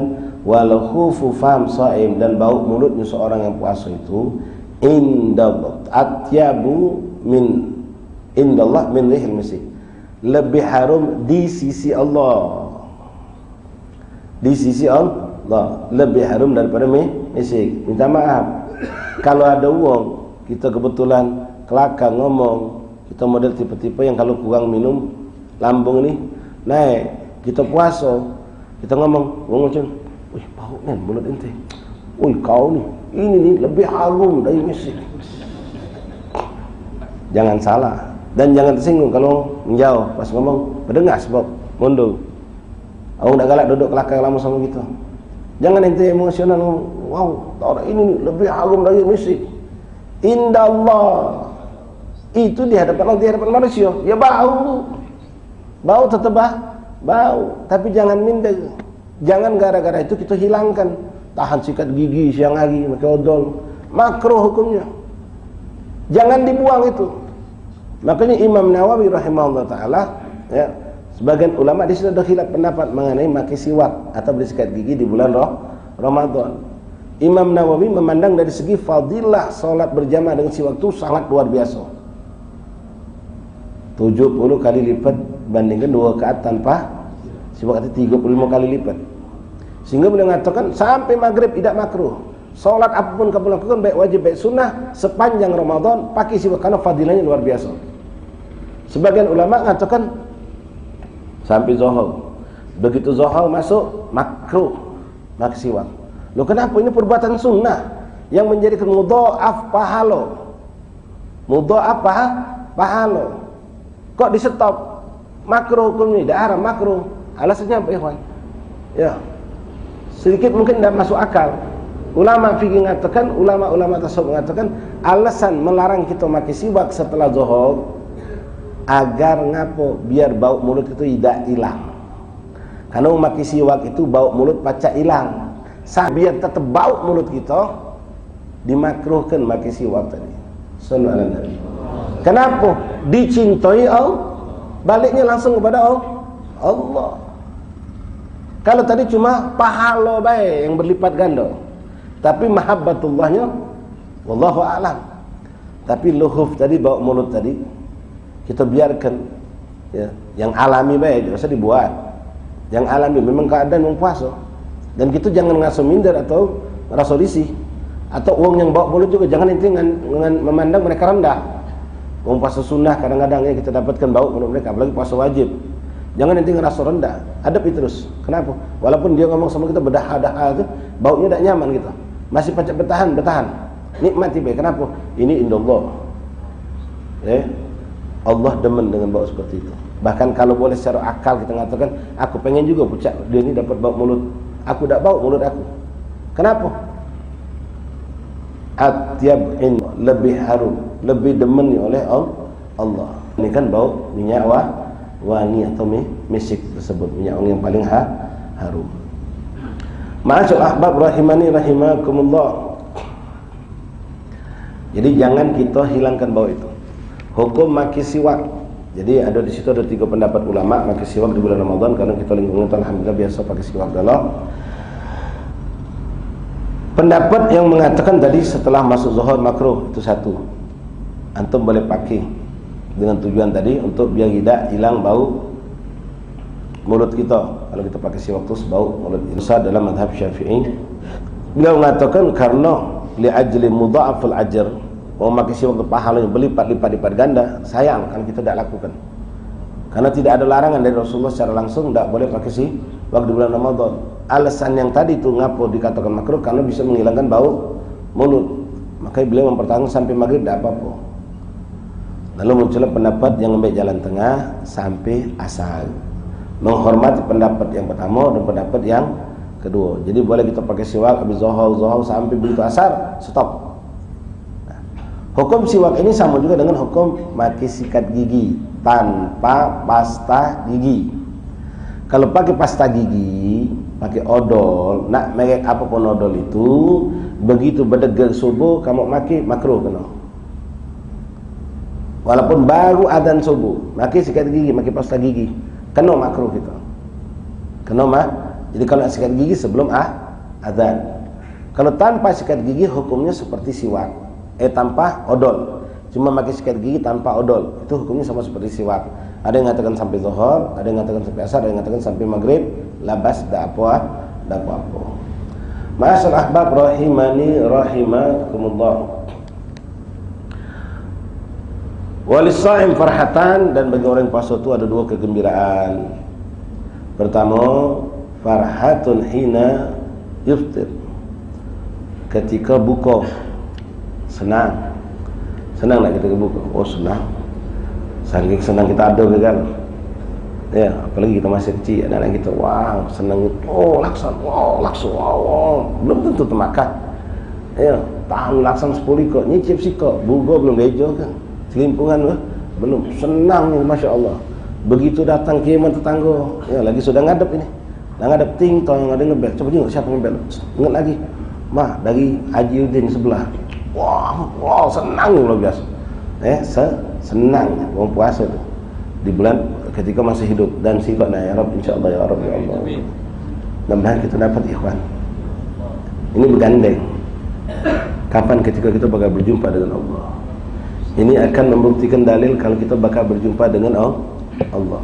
walau khufu fam saim, dan bau mulutnya seorang yang puasa itu indallah atyabu min indallah min rihil misik, lebih harum di sisi Allah. Di sisi Allah lebih harum daripada misik. Minta maaf kalau ada uang kita kebetulan kelakar ngomong, kita model tipe-tipe yang kalau kurang minum lambung ini naik, kita puasa kita ngomong macam, wih bau kan mulut ente, wih kau nih ini nih lebih harum dari misik. Jangan salah dan jangan tersinggung kalau menjauh pas ngomong, berdengar sebab mundur. Aku nak galak duduk kelakar lama sama kita. Jangan ente emosional, wow orang ini nih lebih harum dari misik. Indah Allah itu di hadapan Allah, di hadapan manusia ya bau tetap bau, tapi jangan minder. Jangan gara-gara itu kita hilangkan tahan sikat gigi siang hari pakai odol, makruh hukumnya. Jangan dibuang itu. Makanya Imam Nawawi rahimahullah taala, ya, sebagian ulama di sini ada khilaf pendapat mengenai pakai siwak atau bersikat gigi di bulan Ramadan. Imam Nawawi memandang dari segi fadilah salat berjamaah dengan siwak itu sangat luar biasa. 70 kali lipat bandingkan 2 rakaat tanpa siwak, itu 35 kali lipat. Sehingga beliau mengatakan sampai maghrib tidak makruh. Salat apapun kamu lakukan, baik wajib baik sunnah, sepanjang Ramadan pakai siwak karena fadilahnya luar biasa. Sebagian ulama mengatakan sampai zuhur. Begitu zuhur masuk makruh pakai siwak. Loh kenapa? Ini perbuatan sunnah yang menjadikan mudha'af pahala. Mudha'af pahala. Kok di stop? Makruh hukumnya, tidak haram, makruh. Alasannya apa ikhwan? Ya. Sedikit mungkin tidak masuk akal. Ulama fikih mengatakan, ulama-ulama tasawuf mengatakan alasan melarang kita pakai siwak setelah zuhur agar ngapo biar bau mulut itu tidak hilang. Karena memakai siwak itu bau mulut pacak hilang. Biar tetap bau mulut kita, dimakruhkan memakai siwak tadi. Sallallahu alaihi wasallam. Kenapa? Dicintai Allah, baliknya langsung kepada Allah. Kalau tadi cuma pahala baik yang berlipat ganda, tapi mahabbatullahnya wallahu a'lam. Tapi luhuf tadi, bau mulut tadi, kita biarkan ya, yang alami baik, tidak usah dibuat. Yang alami memang keadaan yang puasa, dan kita jangan ngasuh minder atau rasa risih, atau uang yang bawa mulut juga jangan inti dengan memandang mereka rendah. Uang puasa sunnah kadang-kadang ya kita dapatkan bau mulut mereka, apalagi puasa wajib. Jangan inti ngerasa rendah, hadapi terus. Kenapa? Walaupun dia ngomong sama kita berdaha-daha itu, baunya tidak nyaman kita, masih pacak bertahan, nikmati baik. Kenapa? Ini indallah. Allah demen dengan bau seperti itu. Bahkan kalau boleh secara akal kita mengatakan, aku pengen juga pucak dia ini dapat bau mulut, aku tak bau mulut aku. Kenapa? Atyab'in, lebih harum, lebih demen oleh Allah. Ini kan bau minyak wangi atau misik tersebut, minyak wangi yang paling harum. Ma'asyar ahbab rahimani rahimakumullah. Jadi jangan kita hilangkan bau itu. Hukum maki siwak. Jadi ada di situ ada 3 pendapat ulama maki siwak di bulan Ramadan, karena kita lingkungan alhamdulillah biasa pakai siwak dalam. Pendapat yang mengatakan tadi setelah masuk zuhur makruh, itu satu. Antum boleh pakai dengan tujuan tadi untuk biar tidak hilang bau mulut kita. Kalau kita pakai siwak terus bau mulut insya dalam mazhab Syafi'i. Beliau mengatakan karena li'ajli mudha'aful ajr, mau pakai siwak itu pahalanya berlipat-lipat ganda, sayang kan kita tidak lakukan. Karena tidak ada larangan dari Rasulullah secara langsung tidak boleh pakai siwak di bulan Ramadan. Alasan yang tadi itu ngapo dikatakan makruh karena bisa menghilangkan bau mulut. Makanya beliau mempertahankan sampai maghrib tidak apa-apa. Lalu muncullah pendapat yang ambil jalan tengah sampai asar, menghormati pendapat yang pertama dan pendapat yang kedua. Jadi boleh kita pakai siwak habis zuhur sampai begitu asar, stop. Nah, hukum siwak ini sama juga dengan hukum maki sikat gigi tanpa pasta gigi. Kalau pakai pasta gigi, pakai odol, nak merek apapun odol itu, begitu berdegar subuh kamu maki makruh kena. Walaupun baru adzan subuh, maki sikat gigi, maki pasta gigi, kena makruh kita. Kena Jadi kalau sikat gigi sebelum adzan. Kalau tanpa sikat gigi hukumnya seperti siwak. Tanpa odol. Cuma maki sikat gigi tanpa odol, itu hukumnya sama seperti siwak. Ada yang mengatakan sampai zuhur, ada yang mengatakan sampai asar, ada yang mengatakan sampai maghrib. Labas dak apa. Ma'asyar ahbab rahimani rahimakumullah. Walis-sha'im farhatan, dan bagi orang yang puasa itu ada 2 kegembiraan. Pertama, farhatun hina yuftir, ketika buka senang nak kita buka. Oh senang, saking senang kita ada kan ya, apalagi kita masih kecil, anak-anak kita wow senang, laksan, belum tentu termakan ya, tahan laksan 10 kok, nyicip sih kok, bugo belum bejo kan, selimpungan belum, senang nih Masya Allah. Begitu datang kiamat tetangga ya, lagi sudah ngadep ini, dah ngadep ting tong, ada ngebel, coba tengok siapa ngebel, ingat lagi mah dari Haji Udin sebelah. Wow senang luar biasa. Senang orang puasa itu di bulan ketika masih hidup, dan sifatnya ya Rabb, insyaallah ya Rabb ya Allah. Mudah-mudahan kita dapat ikhwan. Ini bergandeng. Kapan ketika kita bakal berjumpa dengan Allah. Ini akan membuktikan dalil kalau kita bakal berjumpa dengan Allah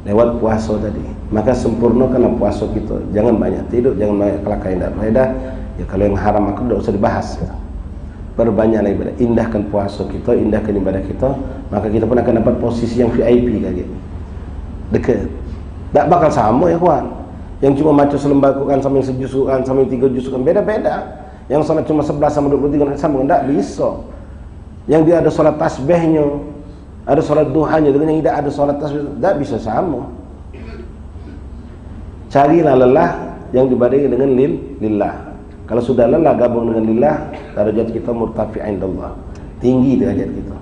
lewat puasa tadi. Maka sempurnakanlah puasa kita. Jangan banyak tidur, jangan banyak kelakar yang faedah. Ya kalau yang haram aku tidak usah dibahas. Perbanyaklah ibadah, indahkan puasa kita, indahkan ibadah kita, maka kita pun akan dapat posisi yang VIP lagi, dekat. Tak bakal sama ya kawan. Yang cuma baca selembar Quran sama yang sejusukan, sama yang 3 jusukan, beda-beda. Yang salat cuma 11 sama 23 sama, tak bisa. Yang dia ada salat tasbihnya, ada salat duhanya, dengan yang tidak ada salat tasbih, tak bisa sama. Carilah lelah yang dibandingkan dengan lillah. Kalau sudah lelah gabung dengan lillah, derajat kita murtafi' indallah, tinggi derajat kita.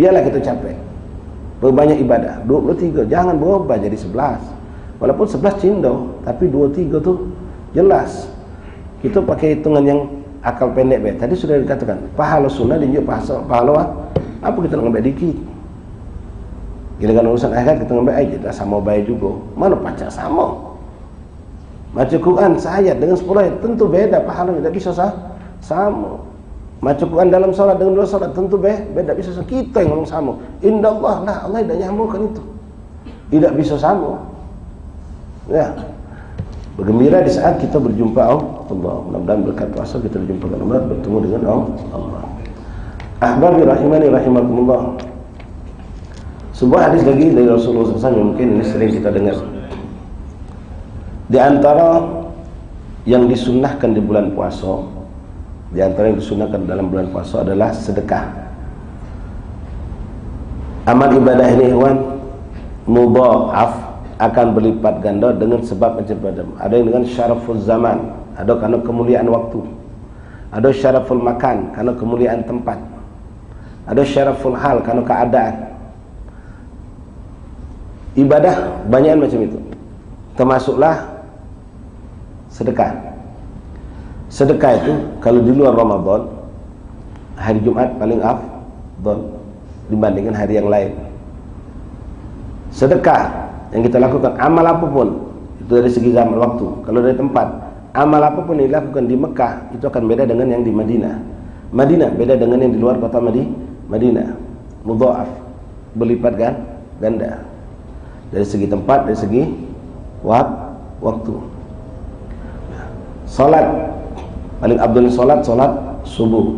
Biarlah kita capek. berbanyak ibadah. 23 jangan berubah jadi 11. Walaupun 11 cindo, tapi 23 tu jelas. Kita pakai hitungan yang akal pendek baik. Tadi sudah dikatakan pahala sunnah dan juga pahala apa kita nak ambil dikit. Giliran urusan akhirat kita ambil aja dah sama baik juga. Mana pacak sama. Baca Quran seayat dengan 10 ayat tentu beda pahalanya, tak bisa sama. Baca Quran dalam solat dengan 2 solat tentu beda bisa sama. Kita yang ngomong sama. Indallah lah, Allah tidak nyamakan itu. Tidak bisa sama. Ya. Bergembira di saat kita berjumpa Allah. Mudah-mudahan berkat puasa kita berjumpa dengan Allah, bertemu dengan Allah. Ahbabi rahimani rahimakumullah. Sebuah hadis lagi dari Rasulullah SAW yang mungkin ini sering kita dengar. Di antara yang disunnahkan di bulan puasa, di antara yang disunnahkan dalam bulan puasa adalah sedekah. Amal ibadah ini mudha'af, akan berlipat ganda dengan sebab macam-macam. Ada yang dengan syaraful zaman, ada karena kemuliaan waktu. Ada syaraful makan, karena kemuliaan tempat. Ada syaraful hal, karena keadaan. Ibadah banyak macam itu. Termasuklah sedekah. Sedekah itu kalau di luar Ramadan, hari Jumat paling afdal dibandingkan hari yang lain. Sedekah yang kita lakukan, amal apapun itu dari segi zaman waktu. Kalau dari tempat, amal apapun yang dilakukan di Mekah itu akan beda dengan yang di Madinah. Madinah beda dengan yang di luar kota Madinah. Mudha'af, berlipat ganda. Dari segi tempat, dari segi waktu. Salat, paling abdul salat subuh.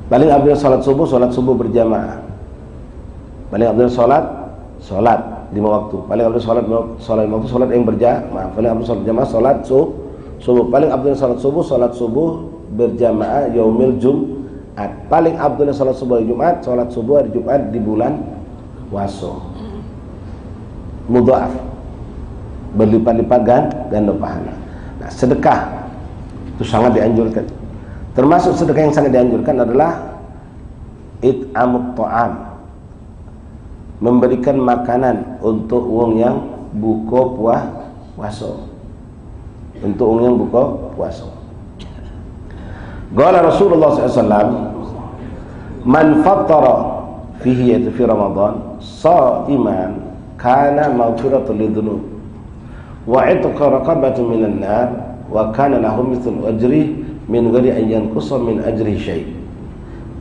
Paling abdul salat subuh berjamaah. Paling abdul salat 5 waktu. Paling abdul salat waktu salat yang berjamaah. Paling abdul salat jamaah salat subuh. Paling abdul salat subuh berjamaah yaumil Jumat. Paling abdul salat subuh hari Jumat, salat subuh hari Jumat di bulan puasa. Mudha'af, berlipat-lipat ganda pahala. Nah, sedekah itu sangat dianjurkan. Termasuk sedekah yang sangat dianjurkan adalah it'amut ta'am, memberikan makanan untuk wong yang buka puasa. Untuk wong yang buka puasa. Qala Rasulullah SAW, man fattara fihi, yaitu fi Ramadan, sha'iman kana maghfiratul lidzunub wa itqa raqabatin minan nar wa kana lahu mithlu ajri min ghairi an yanqusa min ajri syai'.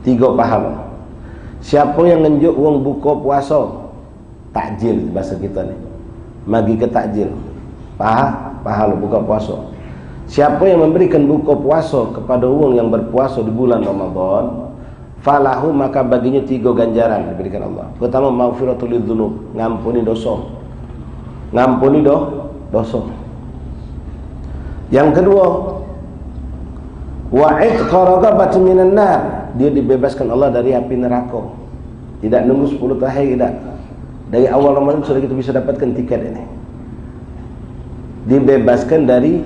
3 pahala. Siapa yang ngenjuk wong buka puasa, takjil bahasa kita ni, bagi ke takjil, pahala buka puasa. Siapa yang memberikan buka puasa kepada wong yang berpuasa di bulan Ramadan, falahu, maka baginya 3 ganjaran diberikan Allah. Pertama, maghfiratul lidzunub, ngampuni dosa. Yang kedua, wa itqa raqabatin minan nar, dia dibebaskan Allah dari api neraka. Tidak nunggu 10 tahun, tidak. Dari awal Ramadan sudah kita bisa dapatkan tiket ini. Dibebaskan dari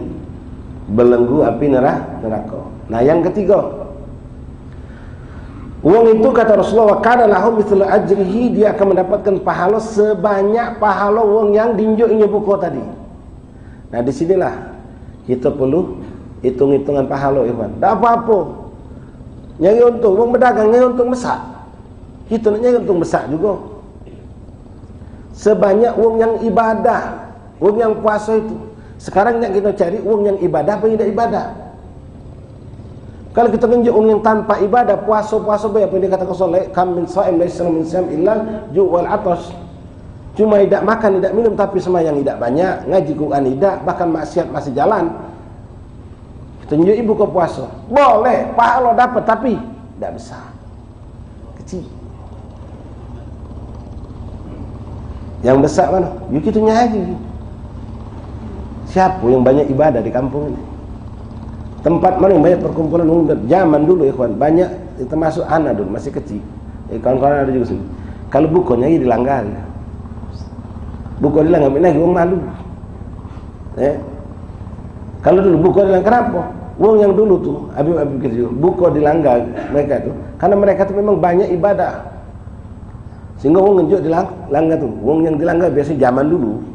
belenggu api neraka. Nah, yang ketiga, uang itu kata Rasulullah, kana lahu mithlu ajrihi, dia akan mendapatkan pahala sebanyak pahala uang yang dinjuk-injuk buka tadi. Nah, disinilah kita perlu hitung-hitungan pahala, ikhwan. Tak apa-apa nyari untung, uang berdagang nyari untung besar, kita nak nyari untung besar juga. Sebanyak uang yang ibadah, uang yang puasa itu. Sekarang yang kita cari uang yang ibadah apa yang tidak ibadah. Kalau kita tunjuk orang yang tanpa ibadah, puasa baik, apa yang dikatakan Rasulullah, kam min sha'im laysa min sha'im illa ju' wal atas. Cuma tidak makan, tidak minum, tapi sembahyang tidak banyak, ngaji Quran tidak, bahkan maksiat masih jalan. Kita tunjuk ibu ke puasa, boleh, pahala dapat, tapi tidak besar, kecil. Yang besar mana? Yuk kita ngaji. Siapa yang banyak ibadah di kampung ini? Tempat mana yang banyak perkumpulan umum? Zaman dulu, ikhwan, banyak, termasuk anak dulu masih kecil. Kawan-kawan ada juga sini. Kalau bukunya ini dilanggar, buku dilanggar, lagi orang malu. Kalau dulu buku dilanggar, kenapa? Wong yang dulu tuh, Habib kecil, buku dilanggar mereka tuh, karena mereka tuh memang banyak ibadah. Sehingga wong ngenjuk di langgar tu. Wong yang di langgar biasa zaman dulu.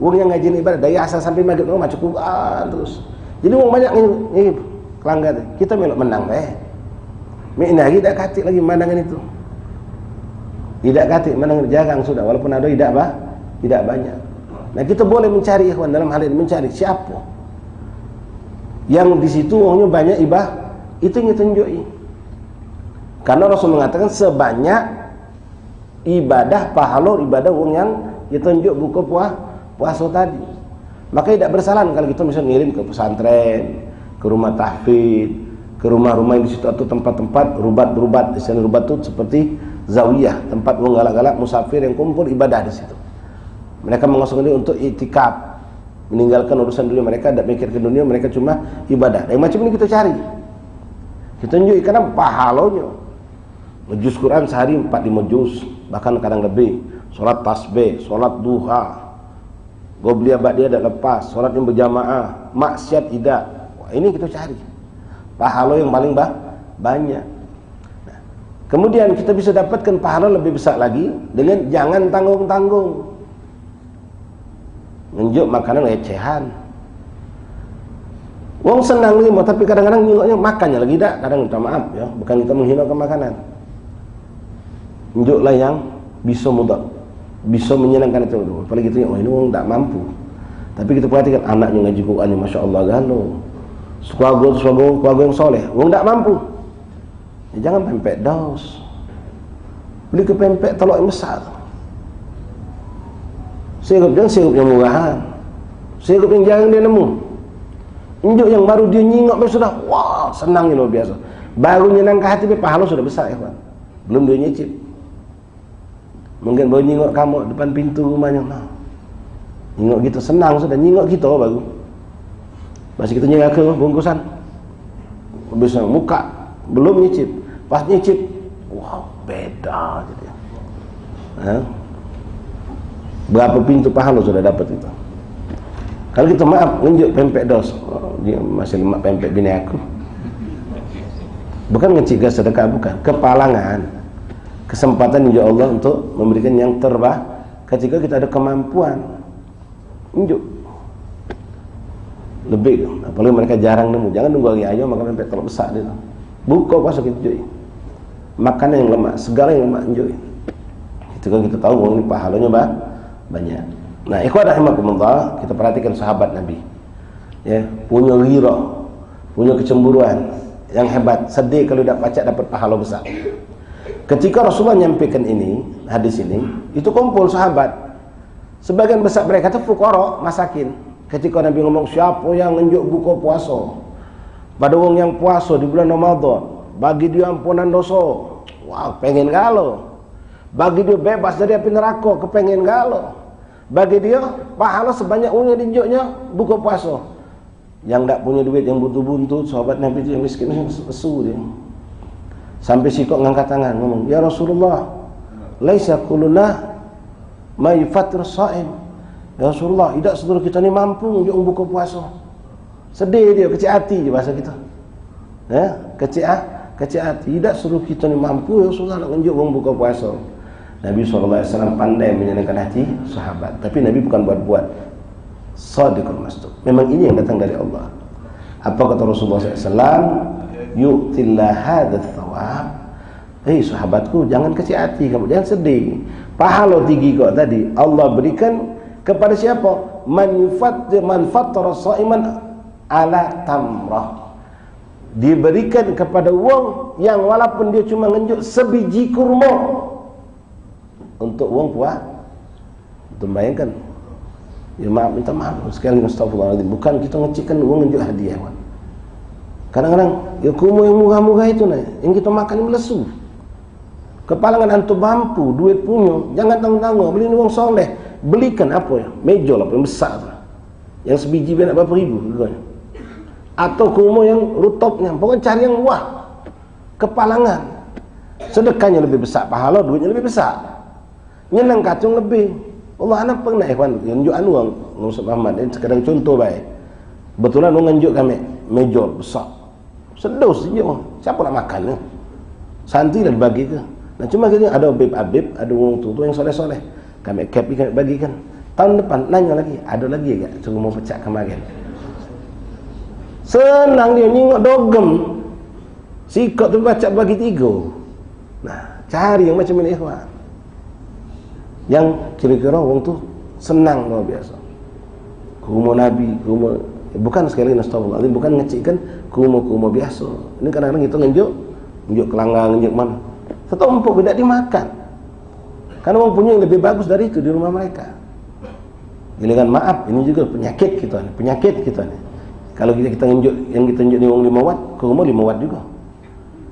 Wong yang ngajin ibadah dari asar sampai maghrib macam Quran terus. Jadi wong banyak ni kelanggar tu. Kita melok menang Mek hari tak katik lagi mandangan itu. Tidak katik mandangan jarang sudah, walaupun ada tidak banyak. Nah, kita boleh mencari ikhwan dalam hal ini, mencari siapa yang di situ orangnya banyak itu yang tunjuki. Karena Rasul mengatakan sebanyak ibadah pahala ibadah orang yang ditunjuk buka puasa tadi. Maka tidak bersalah kalau kita bisa ngirim ke pesantren, ke rumah tahfidz, ke rumah-rumah yang di situ atau tempat-tempat rubat-rubat. Di sana rubat itu seperti zawiyah, tempat orang galak-galak musafir yang kumpul ibadah di situ. Mereka mengosongkan diri untuk iktikaf, meninggalkan urusan dunia mereka, tidak mikir ke dunia, mereka cuma ibadah. Yang macam ini kita cari. Kita tunjuk karena pahalanya. Ngejus Quran sehari 4-5 juz, bahkan kadang lebih. Solat tasbih, solat duha, gobliyah ba'diyah tidak lepas, solat yang berjamaah, maksiat tidak. Wah, ini kita cari pahala yang paling banyak. Nah, kemudian kita bisa dapatkan pahala lebih besar lagi dengan jangan tanggung-tanggung. Nunjuk makanan recehan. Wong senang lima, tapi kadang-kadang nyingoknya makannya lagi tak. Kadang minta maaf ya, bukan kita menghinakan makanan. Nunjuklah yang bisa mudah, bisa menyenangkan itu. Apalagi kita ini wong tak mampu. Tapi kita perhatikan anaknya ngaji Quran, masya Allah galo. Keluarga yang soleh, wong tak mampu. Ya, jangan pempek dos. Beli ke pempek telur yang besar. Sirup yang murahan. Sirup yang jarang dia nemu. Unjuk yang baru dia nyingok sudah, wah, senangnya luar biasa. Baru nyenangkan hati, pahala sudah besar ya, Pak. Belum dia nyicip. Mungkin baru nyingok kamu depan pintu rumahnya. Nah, nyingok gitu senang sudah, nyingok kita baru. Masih kita nyingok ke bungkusan. Habis muka belum nyicip. Pas nyicip, wow, beda gitu ya. Berapa pintu pahala sudah dapat itu. Kalau kita maaf nunjuk pempek dos, dia masih lemak pempek bini aku. Bukan ngecegah sedekah, bukan. Kepalangan, kesempatan insya Allah untuk memberikan yang terbaik ketika kita ada kemampuan. Nunjuk lebih, apalagi mereka jarang nemu. Jangan nunggu hari ayam makan pempek telur besar dia. Buka puasa kita tunjukin. Makanan yang lemak, segala yang lemak tunjukin. Itu kan kita tahu bahwa ini pahalanya banyak. Nah, ikhwan rahimakumullah, kita perhatikan sahabat Nabi. Ya, punya ghirah, punya kecemburuan yang hebat, sedih kalau tidak pacak dapat pahala besar. Ketika Rasulullah nyampaikan ini, hadis ini, itu kumpul sahabat. Sebagian besar mereka itu fuqara, masakin. Ketika Nabi ngomong siapa yang ngenjuk buka puasa pada orang yang puasa di bulan Ramadan, bagi dia ampunan dosa. Wow, pengen galau. Bagi dia bebas dari api neraka, kepengen galau. Bagi dia pahala sebanyak uangnya dinjuknya buka puasa. Yang tak punya duit, yang butuh-butuh, sahabat Nabi itu yang miskin, lesu dia. Sampai sikok ngangkat tangan ngomong, ya Rasulullah, laisa kuluna ma yufatir sha'im. Ya Rasulullah, tidak seluruh kita ni mampu untuk buka puasa. Sedih dia, kecil hati je bahasa kita. Ya, kecil hati. Tidak seluruh kita ni mampu ya Rasulullah nak tunjuk orang buka puasa. Nabi SAW pandai menyenangkan hati sahabat. Tapi Nabi bukan buat-buat. Shadiqul masduq. Memang ini yang datang dari Allah. Apa kata Rasulullah SAW? Yu'tillah hadha thawab. Sahabatku, jangan kecil hati kamu, jangan sedih. Pahala tinggi kau tadi Allah berikan kepada siapa? Man fattara sha'iman ala tamrah. Diberikan kepada wong yang walaupun dia cuma ngenjuk sebiji kurma. Untuk uang puas. Untuk bayangkan. Ya maaf, minta maaf sekali, astagfirullahaladzim. Bukan kita ngecikkan uang ngenjuk hadiah. Kadang-kadang ya kurma yang murah-murah itu nah, yang kita makan melesu. Kepalangan antum mampu, duit punya, jangan tanggung-tanggung. Beli uang soleh, belikan apa ya? Mejol apa yang besar tu. Yang sebiji berapa ribu gitu. Atau kurma yang rutopnya, pokoknya cari yang wah. Kepalangan. Sedekahnya lebih besar, pahala duitnya lebih besar. Nyenang kacung lebih. Allah anak pernah ikhwan nunjuk uang Ustaz Muhammad ini sekarang contoh baik. Betulan orang nunjuk kami mejol besar. Sedus saja. Siapa nak makan ni? Santri dah dibagi ke? Nah cuma gini, ada Habib, ada orang tu yang soleh-soleh. Kami kapi kami bagikan. Tahun depan nanya lagi, ada lagi enggak? Suruh mau pecah kemarin. Senang dia nyingok dogem. Sikot tu baca bagi 3. Nah, cari yang macam ini ikhwan. Yang kira-kira orang tu senang luar biasa. Kumo Nabi, kumo bukan sekali astagfirullahaladzim, bukan ngecikkan kumo biasa. Ini kadang-kadang kita ngenjuk kelanggang, ngenjuk mana. Satu empuk tidak dimakan. Karena orang punya yang lebih bagus dari itu di rumah mereka. Giliran maaf, ini juga penyakit kita nih. Kalau kita ngenjuk, yang kita ngenjuk ni orang 5 watt, ke rumah 5 watt juga.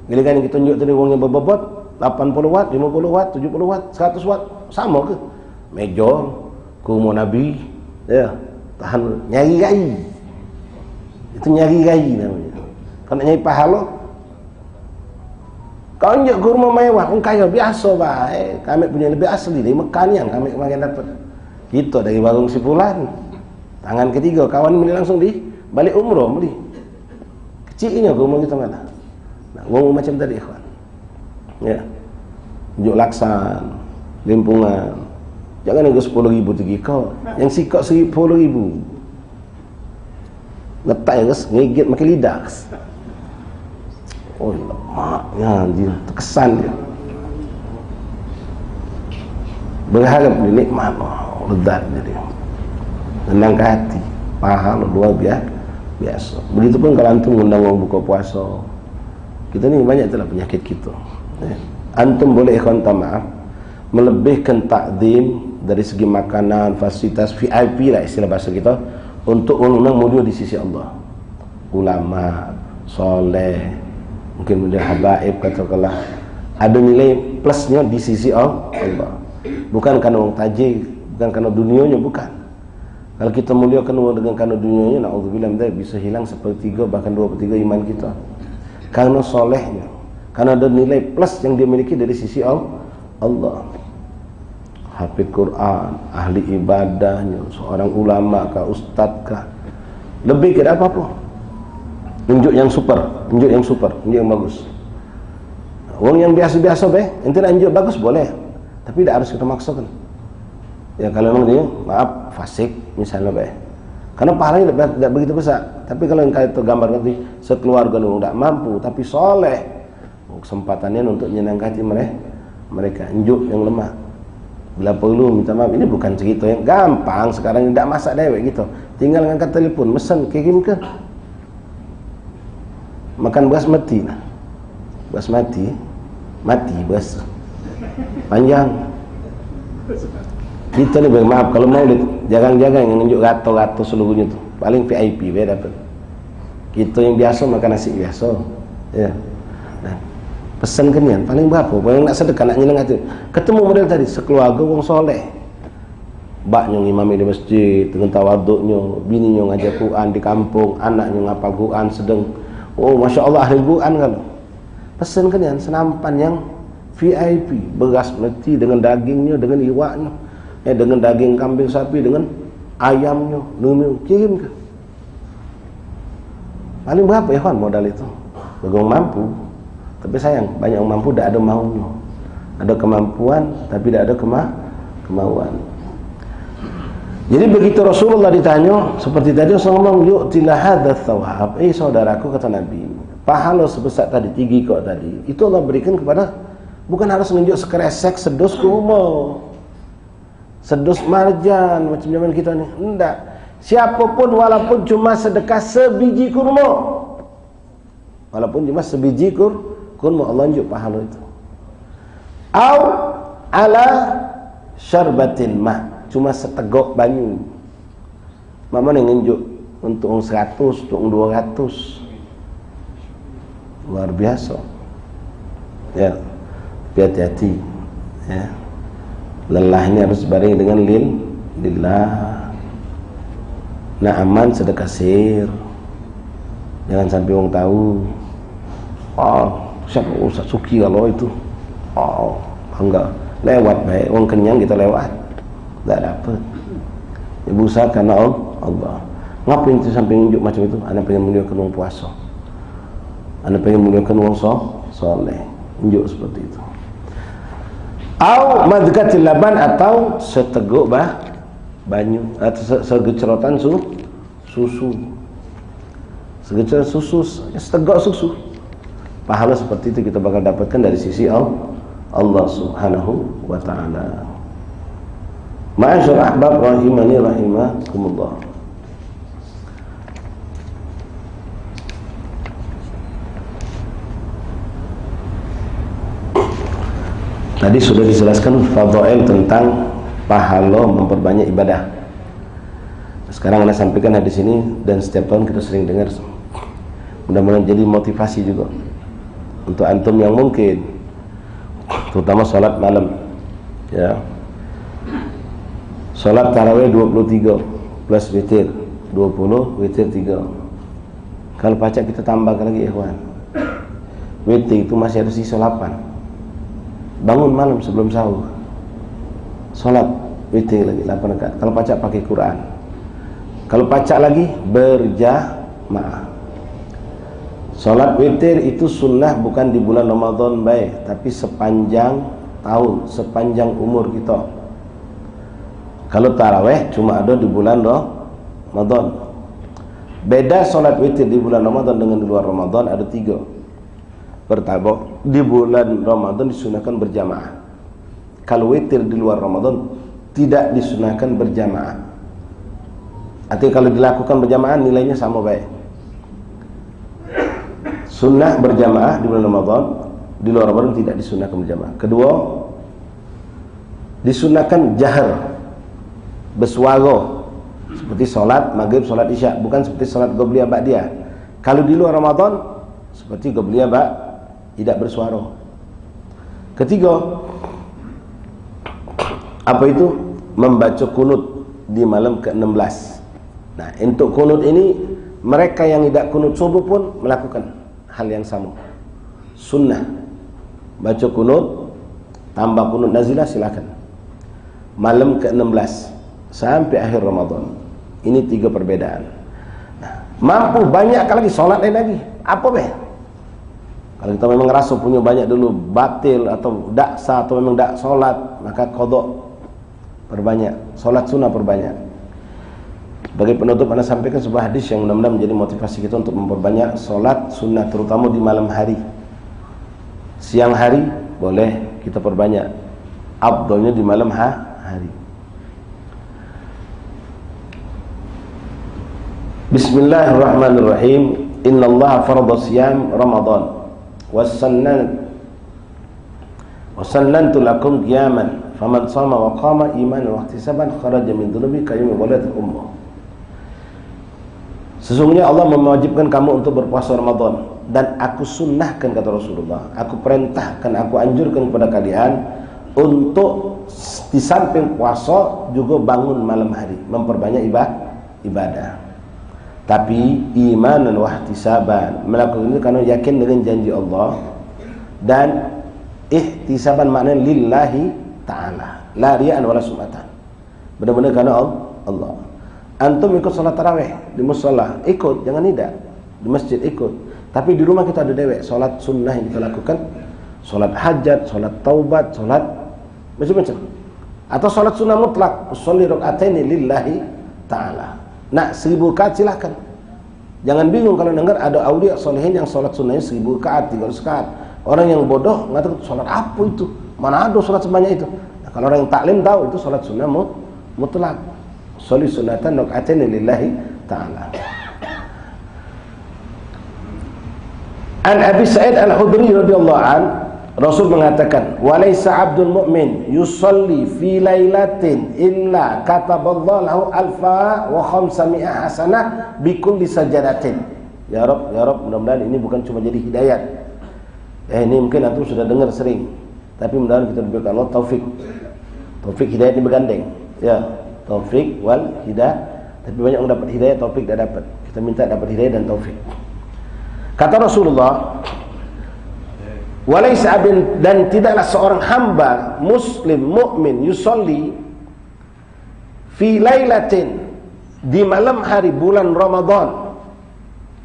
Giliran yang kita ngenjuk tadi orang yang berbobot 80 watt, 50 watt, 70 watt, 100 watt, sama ke? Major, ke rumah Nabi, ya, tahan nyari gai. Itu nyari gai namanya. Kalau nak nyari pahala, kau njuk ke rumah mewah, orang kaya biasa baik. Kami punya lebih asli dari Mekah ni yang kami kemarin dapat. Kita dari warung si Fulan. Tangan ketiga kawan beli langsung di balik umrah beli. Kecilnya ke rumah kita mana? Nah, orang macam tadi ikhwan. Ya. Njuk laksan, limpungan. Jangan ada 10,000 tinggi kau. Yang sikap 10,000. Letak ya guys, ngigit makin lidah. Oh lemaknya dia terkesan dia. Berharap dia nikmat, ledat dia. Tenang ke hati, pahala luar biasa. Begitupun kalau antum undang orang buka puasa. Kita ni banyak telah penyakit kita. Antum boleh ikhwan maaf melebihkan takdim dari segi makanan, fasilitas VIP lah istilah bahasa kita untuk orang mulia di sisi Allah. Ulama, soleh, mungkin mudah habaib katakanlah, ada nilai plusnya di sisi Allah. Bukan karena orang tajir, bukan karena dunianya, bukan. Kalau kita muliakan orang dengan karena dunianya, na'udzubillah bisa hilang 1/3 bahkan 2/3 iman kita. Karena solehnya, karena ada nilai plus yang dia miliki dari sisi Allah. Hafid Quran, ahli ibadahnya, seorang ulama kah, ustaz kah, lebih kira apa-apa. Tunjuk yang super, tunjuk yang bagus. Orang yang biasa-biasa ente nak tunjuk bagus boleh, tapi tidak harus kita maksakan. Ya kalau memang dia maaf fasik misalnya karena pahalanya tidak begitu besar. Tapi kalau yang kalian tergambar nanti sekeluarga orang tidak mampu tapi soleh, kesempatannya untuk menyenangkan hati mereka. Tunjuk yang lemah. Bila perlu minta maaf, ini bukan cerita yang gampang sekarang, tidak masak dewek gitu. Tinggal ngangkat telefon, mesen, kirimkan. Makan beras mati nah. Beras mati beras panjang. Kita ni maaf kalau mau jarang-jarang yang nunjuk rato-rato seluruhnya tu. Paling VIP dapat. Kita yang biasa makan nasi biasa. Ya. Nah, pesan kenian paling berapa? Paling nak sedekah, nak nyenang hati. Ketemu model tadi sekeluarga orang soleh. Baknya ngimami di masjid dengan tawaduknya, bininya ngajar Quran di kampung, anaknya ngapal Quran sedang. Oh, Masya Allah ahli Quran kalau. Pesan kenian senampan yang VIP, beras mati dengan dagingnya, dengan iwaknya, dengan daging kambing sapi, dengan ayamnya, kirim ke. Paling berapa ya kan modal itu? Bagi orang mampu. Tapi sayang, banyak orang mampu tidak ada maunya. Ada kemampuan tapi tidak ada kemauan. Jadi begitu Rasulullah ditanya seperti tadi, Rasulullah yu'tila hadzal thawab. Saudaraku, kata Nabi, pahala sebesar tadi, 3 kok tadi, itu Allah berikan kepada, bukan harus menunjuk sekresek sedus kurma, sedus marjan macam zaman kita ni. Enggak. Siapapun walaupun cuma sedekah sebiji kurma. Walaupun cuma sebiji kurma, Allah tunjuk pahala itu. Au ala syarbatin ma, cuma setegok banyu. Mama yang nunjuk untuk 100, untuk 200. Luar biasa. Ya. Hati-hati. Ya. Lelahnya harus baring dengan lillah. Nah, aman sedekah sir. Jangan sampai orang tahu. Oh, siapa Ustaz Suki kalau itu. Oh, enggak. Lewat baik, orang kenyang kita lewat. Tak dapat. Ibu usaha karena Allah. Ngapain itu sampai nunjuk macam itu? Anda pengen muliakan orang puasa. Anda pengen muliakan orang soleh. Nunjuk seperti itu. Au madghatil laban, atau seteguk banyu atau segecerotan susu. Segecerotan susu, seteguk susu. Pahala seperti itu kita bakal dapatkan dari sisi Allah Subhanahu wa taala. Ma'asyar ahbab rahimani rahimakumullah. Tadi sudah dijelaskan fadhail tentang pahala memperbanyak ibadah. Sekarang Anda sampaikan hadis ini, dan setiap tahun kita sering dengar. Mudah-mudahan jadi motivasi juga untuk antum yang mungkin, terutama sholat malam, ya. Sholat tarawih 23 plus witir 20, witir 3. Kalau pacak kita tambahkan lagi, ikhwan. Witir itu masih ada sisa 8. Bangun malam sebelum sahur, sholat witir lagi 8 rakaat. Kalau pacak pakai Quran. Kalau pacak lagi berjamaah. Sholat witir itu sunnah bukan di bulan Ramadan baik, tapi sepanjang tahun, sepanjang umur kita. Kalau taraweh cuma ada di bulan Ramadan. Beda sholat witir di bulan Ramadan dengan di luar Ramadan ada 3. Pertama, di bulan Ramadan disunahkan berjamaah. Kalau witir di luar Ramadan tidak disunahkan berjamaah. Artinya kalau dilakukan berjamaah nilainya sama baik. Sunnah berjamaah di bulan Ramadan, di luar Ramadan tidak disunahkan berjamaah. Kedua, disunahkan jahar, bersuara, seperti sholat maghrib, sholat isya, bukan seperti sholat qobliyah ba'diyah. Kalau di luar Ramadan seperti qobliyah tidak bersuara. Ketiga, apa itu? Membaca kunut di malam ke-16. Nah, untuk kunut ini mereka yang tidak kunut subuh pun melakukan hal yang sama. Sunnah baca kunut, tambah kunut nazilah silakan. Malam ke-16 sampai akhir Ramadan. Ini 3 perbedaan. Nah, mampu banyak lagi sholat lain lagi. Apa Kalau kita memang ngerasa punya banyak dulu batil atau daksa atau memang dak sholat, maka qadha, perbanyak sholat sunnah, perbanyak. Sebagai penutup, Anda sampaikan sebuah hadis yang mudah-mudahan menjadi motivasi kita untuk memperbanyak sholat sunnah, terutama di malam hari. Siang hari boleh kita perbanyak, afdalnya di malam hari. Bismillahirrahmanirrahim. Innallaha farada siyam Ramadan wasannantu lakum qiyaman faman shama wa qama imanan wa ihtisaban kharaja min dhunubi kayumi walatil ummah. Sesungguhnya Allah mewajibkan kamu untuk berpuasa Ramadan, dan aku sunnahkan, kata Rasulullah, aku perintahkan, aku anjurkan kepada kalian untuk di samping puasa juga bangun malam hari, memperbanyak ibadah. Tapi imanan wa ihtisaban, melakukan itu karena yakin dengan janji Allah, dan ihtisaban maknanya lillahi ta'ala, la riya'an wala sum'atan, benar-benar karena Allah. Antum ikut salat tarawih di mushola, ikut, jangan tidak. Di masjid ikut, tapi di rumah kita ada dewek salat sunnah yang kita lakukan, salat hajat, salat taubat, salat macam-macam, atau salat sunnah mutlak, sholli raka'ataini lillahi ta'ala. Nah, 1000 rakaat silahkan. Jangan bingung kalau dengar ada aulia solehin yang sholat sunnahnya 1000 rakaat, 300 rakaat. Orang yang bodoh mengatakan sholat apa itu? Mana ada sholat sebanyak itu? Nah, kalau orang yang taklim tahu itu sholat sunnah mutlak. Sholli sunnatan raka'atain lillahi ta'ala. An Abi Sa'id Al-Khudri radhiyallahu an, Rasul mengatakan, "Walaysa 'abdul mu'min yusalli fi lailatin illa kataballahu lahu alfa wa khamsami'a hasanah bi kulli sajadatin." Ya Rabb, mudah-mudahan ini bukan cuma jadi hidayat. Ini mungkin antum sudah dengar sering, tapi mudah-mudahan kita diberikan Allah taufik. Taufik hidayat ini bergandeng. Ya, taufik wal hidayah. Tapi banyak orang dapat hidayah, taufik tidak dapat. Kita minta dapat hidayah dan taufik. Kata Rasulullah, walaysa abin, dan tidaklah seorang hamba muslim mukmin yusolli fi lailatin, di malam hari bulan Ramadan.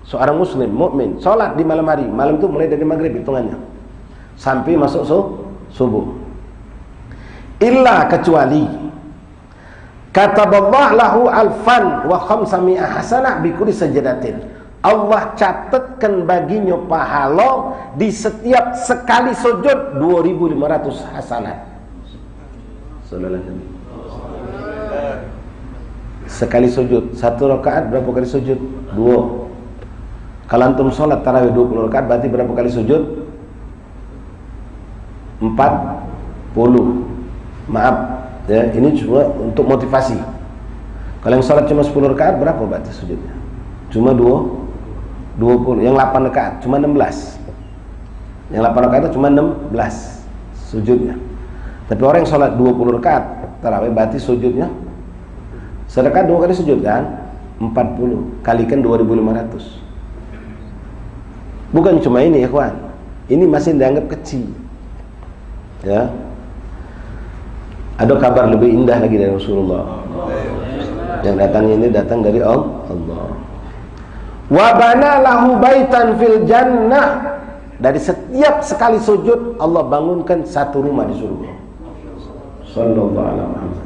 Seorang muslim mukmin salat di malam hari. Malam itu mulai dari maghrib hitungannya sampai masuk subuh. illa kecuali kataballah lahu alfan wa khamsami'a hasanah bi kulli sajdatin. Allah catatkan baginya pahala di setiap sekali sujud 2500 hasanah. Sekali sujud, satu rakaat berapa kali sujud? 2. Kalau antum sholat tarawih 20 rakaat berarti berapa kali sujud? 40. Maaf ya, ini cuma untuk motivasi. Kalau yang sholat cuma 10 rakaat berapa berarti sujudnya? Cuma 20. Yang 8 rakaat cuma 16. Yang 8 rakaat itu cuma 16 sujudnya. Tapi orang yang sholat 20 rakaat tarawih berarti sujudnya sedekah 2 kali sujud kan? 40 kalikan 2500. Bukan cuma ini ikhwan, ini masih dianggap kecil ya. Ada kabar lebih indah lagi dari Rasulullah. Yang datang ini datang dari Allah. Wa bana lahu baitan fil jannah. Dari setiap sekali sujud Allah bangunkan satu rumah di surga. Sallallahu alaihi wasallam.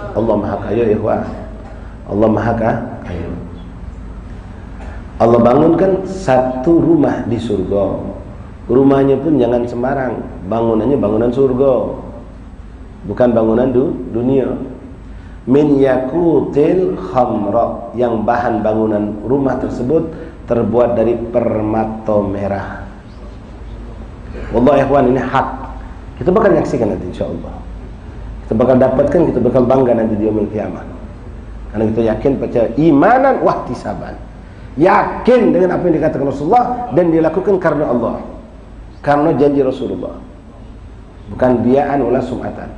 Allah Maha Kaya ikhwan. Allah Maha Kaya. Allah bangunkan satu rumah di surga. Rumahnya pun jangan sembarang, bangunannya bangunan surga, bukan bangunan dunia. Min yakutil khamra, yang bahan bangunan rumah tersebut terbuat dari permata merah. Wallah ikhwan, ini hak. Kita bakal nyaksikan nanti insyaallah. Kita bakal dapatkan, kita bakal bangga nanti di yaumul kiamah. Karena kita yakin percaya imanan wahtisaban. Yakin dengan apa yang dikatakan Rasulullah dan dilakukan karena Allah, karena janji Rasulullah, bukan diaan wala sum'atan.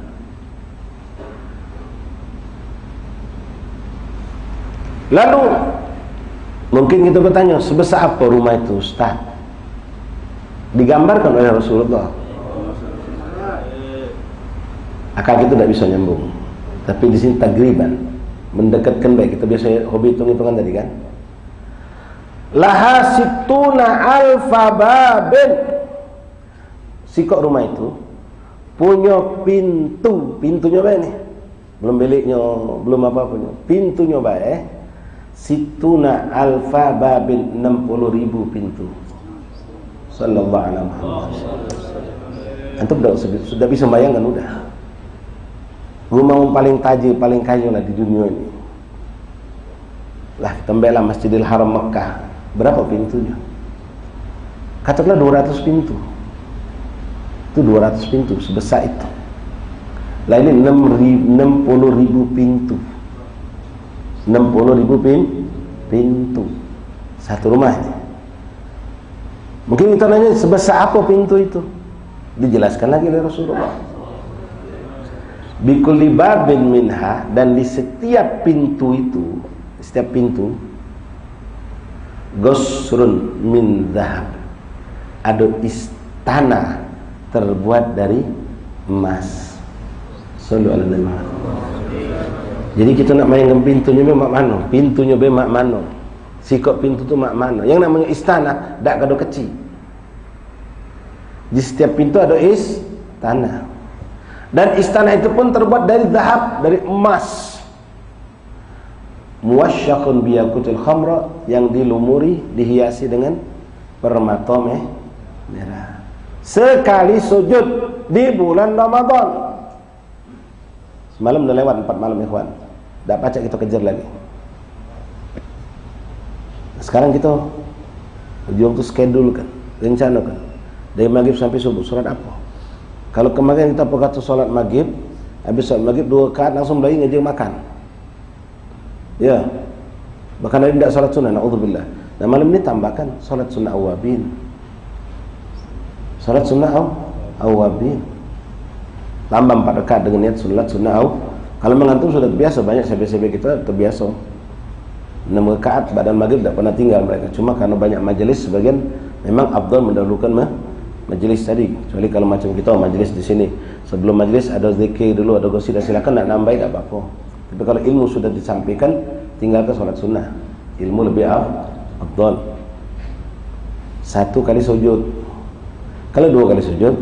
Lalu mungkin kita bertanya, sebesar apa rumah itu Ustaz? Digambarkan oleh Rasulullah. Akal kita tidak bisa nyambung, tapi di sini tagriban, mendekatkan baik. Kita biasa hobi hitung-hitungan tadi kan. Laha situna alfa babin. Sikok rumah itu punya pintu. Pintunya apa ini? Belum biliknya, belum apa punya. Pintunya baik. Situna alfa babin, 60.000 pintu. Sallallahu alaihi wasallam. Antum sudah bisa bayangkan udah. Rumah yang paling tajir, paling kaya lah di dunia ini. Lah kita bela Masjidil Haram Mekah. Berapa pintunya? Katakanlah 200 pintu. Itu 200 pintu sebesar itu. Lah ini 60.000 pintu. 60.000 pintu satu rumahnya. Mungkin kita nanya sebesar apa pintu itu? Dijelaskan lagi oleh Rasulullah. Bikulli babin minha, dan di setiap pintu itu, setiap pintu gosrun min zahab, ada istana terbuat dari emas. Sallallahu alaihi wasallam. Jadi kita nak main dengan pintunya mak mano, pintunya be mak mano, sikok pintu tu mak mano. Yang namanya istana dak kado kecil. Di setiap pintu ada istana, dan istana itu pun terbuat dari zahab, dari emas. Muwasyaqun biyakutil khamra, yang dilumuri, dihiasi dengan permata merah. Sekali sujud di bulan Ramadan. Semalam udah lewat 4 malam ikhwan. Tak pacak kita kejar lagi. Sekarang kita ujung tu schedule kan, rencana kan. Dari maghrib sampai subuh surat apa? Kalau kemarin kita berkata solat maghrib, habis solat maghrib 2 rakaat langsung mulai ngejar makan. Ya, bahkan ada tidak salat sunnah, na'udzubillah. Dan malam ini tambahkan salat sunnah awabin. Salat sunnah awabin. Tambah 4 rakaat dengan niat salat sunnah awabin. Kalau mengantum sudah terbiasa, banyak sahabat-sahabat kita terbiasa 6 rakaat badan maghrib tidak pernah tinggal mereka. Cuma karena banyak majelis, sebagian memang afdal mendahulukan majelis tadi. Kecuali kalau macam kita majelis di sini, sebelum majelis ada zikir dulu, ada qasidah, silakan nak nambah tak apa-apa. Tapi kalau ilmu sudah disampaikan, tinggalkan sholat sunnah. Ilmu lebih afdal. 1 kali sujud. Kalau 2 kali sujud,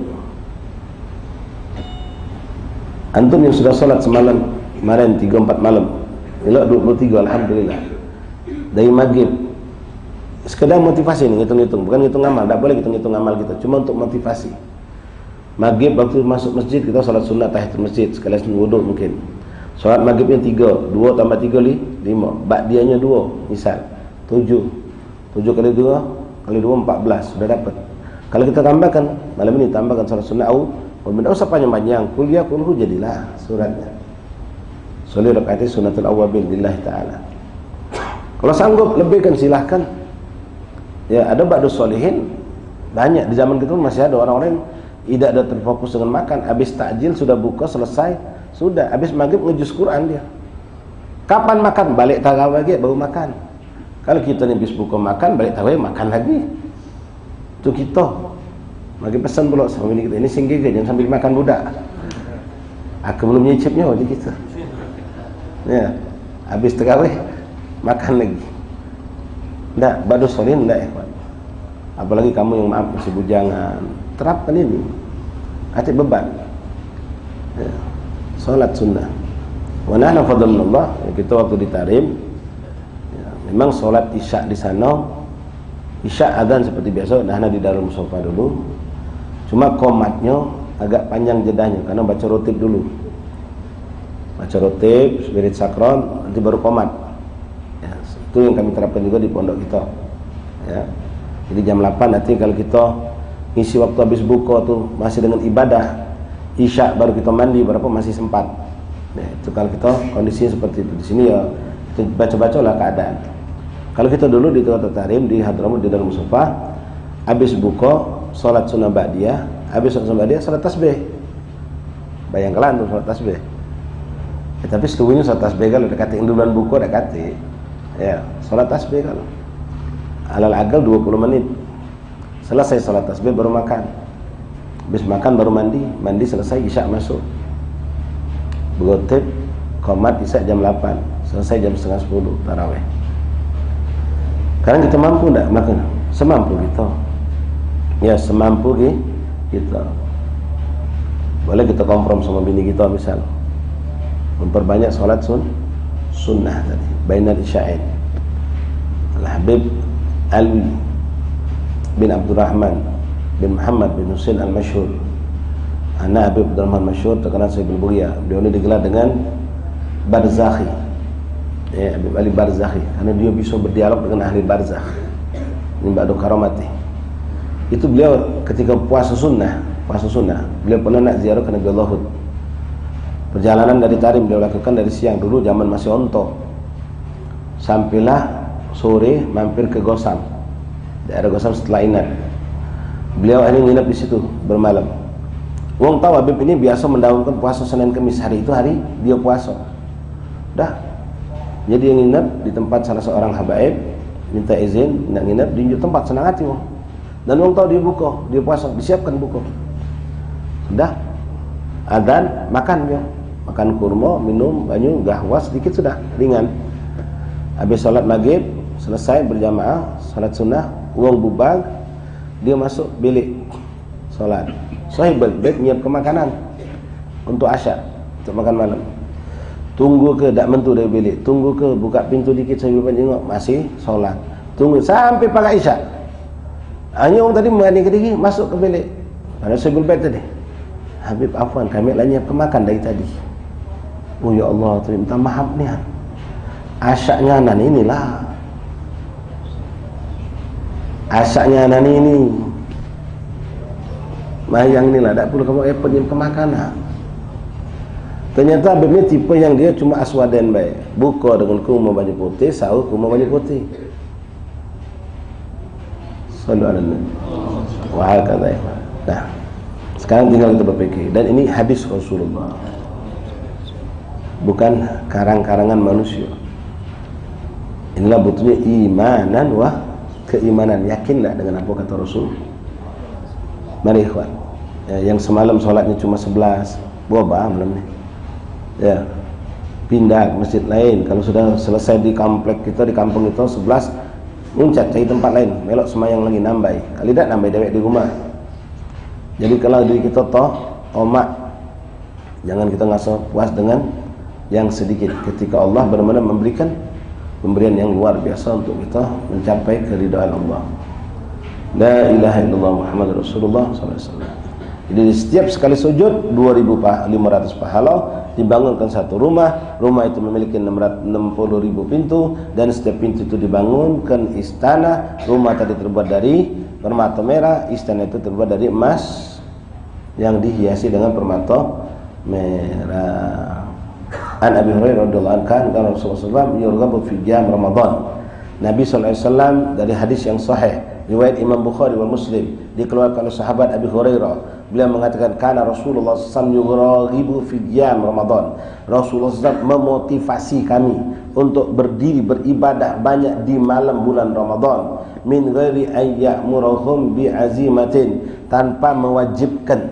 Antum yang sudah sholat semalam, kemarin 3-4 malam, elok 23, alhamdulillah. Dari maghrib, sekedar motivasi nih, ngitung-ngitung, bukan ngitung amal, tak boleh ngitung amal kita, cuma untuk motivasi. Maghrib waktu masuk masjid kita sholat sunnah tahiyatul masjid, sekalian wudu mungkin. Sholat maghribnya 3, 2 tambah 3 5, ba'diyahnya 2, misal 7 kali 2 kali 2 14, sudah dapat. Kalau kita tambahkan malam ini, tambahkan sholat sunnah benda usah panjang-panjang, kuliah kulhu jadilah suratnya. Sholli rakaati sunnatul awwabin lillahi ta'ala. Kalau sanggup lebihkan silahkan. Ya, ada ba'dus sholihin banyak di zaman kita masih ada orang-orang yang tidak ada terfokus dengan makan. Habis takjil sudah buka selesai, sudah habis maghrib ngejus Quran dia. Kapan makan? Balik tarawih lagi baru makan. Kalau kita ni habis buka makan, balik tarawih makan lagi. Itu kita. Bagi pesan pula sama ini kita, ini singgih ke, jangan sambil makan budak. Aku belum nyicipnya wajah kita. Ya, habis tarawih makan lagi. Enggak, ba'dus sholihin enggak ya, apalagi kamu yang maaf masih bujangan, terapkan ini. Hati beban. Ya. Salat sunnah. Wa nahnu fadlullah, kita waktu di Tarim, ya, memang salat isya di sana, isya adzan seperti biasa, nahna di Darul Musafa dulu. Cuma komatnya agak panjang jedahnya karena baca rotib dulu. Baca rotib, spirit sakron, nanti baru komat. Ya, itu yang kami terapkan juga di pondok kita. Ya. Jadi jam 8 nanti kalau kita ngisi waktu habis buka tuh masih dengan ibadah, isya baru kita mandi berapa masih sempat. Nah, itu kalau kita kondisinya seperti itu. Di sini ya kita baca-bacalah keadaan. Kalau kita dulu di Kota Tarim di Hadramut di Darul Musafa, habis buka salat sunnah ba'diyah, habis salat sunnah ba'diyah salat tasbih. Bayangkan tuh salat tasbih. Ya, tapi seluruhnya salat tasbih kalau dekat duluan buka dekat. Ya, salat tasbih kalau alal agal 20 menit. Selesai salat tasbih baru makan. Habis makan baru mandi, mandi selesai isya masuk. Berotib qomat isya jam 8, selesai jam setengah 10 tarawih. Sekarang kita mampu enggak makan? Semampu kita. Ya, semampu kita. Boleh kita komprom sama bini kita misal. Memperbanyak salat sunnah tadi, bainal isya'in. Al-Habib Alwi bin Abdurrahman bin Muhammad bin Husain al-Masyhur, anak Habib Abdurrahman Masyhur, terkenal sebagai Buria. Beliau ini digelar dengan Barzakhi. Ya, Habib Ali Barzakhi, karena dia bisa berdialog dengan ahli barzakh. Ini ba'du karamati. Itu beliau ketika puasa sunnah, beliau pernah nak ziarah ke Negeri Lahud. Perjalanan dari Tarim beliau lakukan dari siang, dulu zaman masih onto. Sampailah sore mampir ke Gosam, daerah Gosam setelah Inat. Beliau ini nginep di situ bermalam. Wong tahu Habib ini biasa mendahulukan puasa Senin Kamis, hari itu hari dia puasa. Dah, jadi dia nginep di tempat salah seorang habaib, minta izin nak nginep di tempat, senang hati wong. Dan wong tahu dia buka, dia puasa, disiapkan buka. Sudah, adzan, makan dia, makan kurma, minum banyu, gahwa sedikit sudah ringan. Habis salat maghrib selesai berjamaah, salat sunnah, wong bubag, dia masuk bilik salat. Sahibul bait nyiapkan makanan untuk asya, untuk makan malam. Tunggu ke dak mentu dari bilik, tunggu ke buka pintu dikit sahibul bait tengok masih salat. Tunggu sampai pagi isya. Hanya orang tadi berani ke diri masuk ke bilik. Ada sahibul bait tadi. Habib afwan, kami lah nyiapkan makan dari tadi. Oh ya Allah, minta maaf nih. Asyaknya anak inilah. Asyaknya anak ini. Mayang inilah, tak perlu kamu nyiapkan makanan. Ternyata Habib ni tipe yang dia cuma aswadan baik. Buka dengan kurma baju putih, sahur kurma baju putih. Sallu ala nabi. Wa hakadha. Nah, sekarang tinggal kita berpikir, dan ini hadis Rasulullah, bukan karang-karangan manusia. Inilah betulnya imanan wah keimanan. Yakin tak dengan apa kata Rasul? Mari ikhwan, ya, yang semalam sholatnya cuma 11, buah belum nih. Ya, pindah ke masjid lain. Kalau sudah selesai di komplek kita, di kampung kita 11, muncat cari tempat lain, melok semayang lagi, nambah. Kali tak nambah dewek di rumah. Jadi kalau diri kita toh omak Jangan kita ngerasa puas dengan yang sedikit ketika Allah benar-benar memberikan pemberian yang luar biasa untuk kita mencapai keridhaan Allah. La ilaha illallah Muhammad Rasulullah SAW. Jadi di setiap sekali sujud 2.500 pahala, dibangunkan satu rumah. Rumah itu memiliki 660.000 pintu, dan setiap pintu itu dibangunkan istana. Rumah tadi terbuat dari permata merah, istana itu terbuat dari emas yang dihiasi dengan permata merah. An Abi Hurairah radhiyallahu anhu kan Rasulullah yurghabu fi qiyam Ramadan. Nabi sallallahu alaihi wasallam dari hadis yang sahih riwayat Imam Bukhari wa Muslim dikeluarkan oleh sahabat Abi Hurairah. Beliau mengatakan kana Rasulullah sallallahu alaihi wasallam yurghabu fi qiyam Ramadan. Rasulullah SAW memotivasi kami untuk berdiri beribadah banyak di malam bulan Ramadan, min ghairi ayyamurahum bi azimatin, tanpa mewajibkan,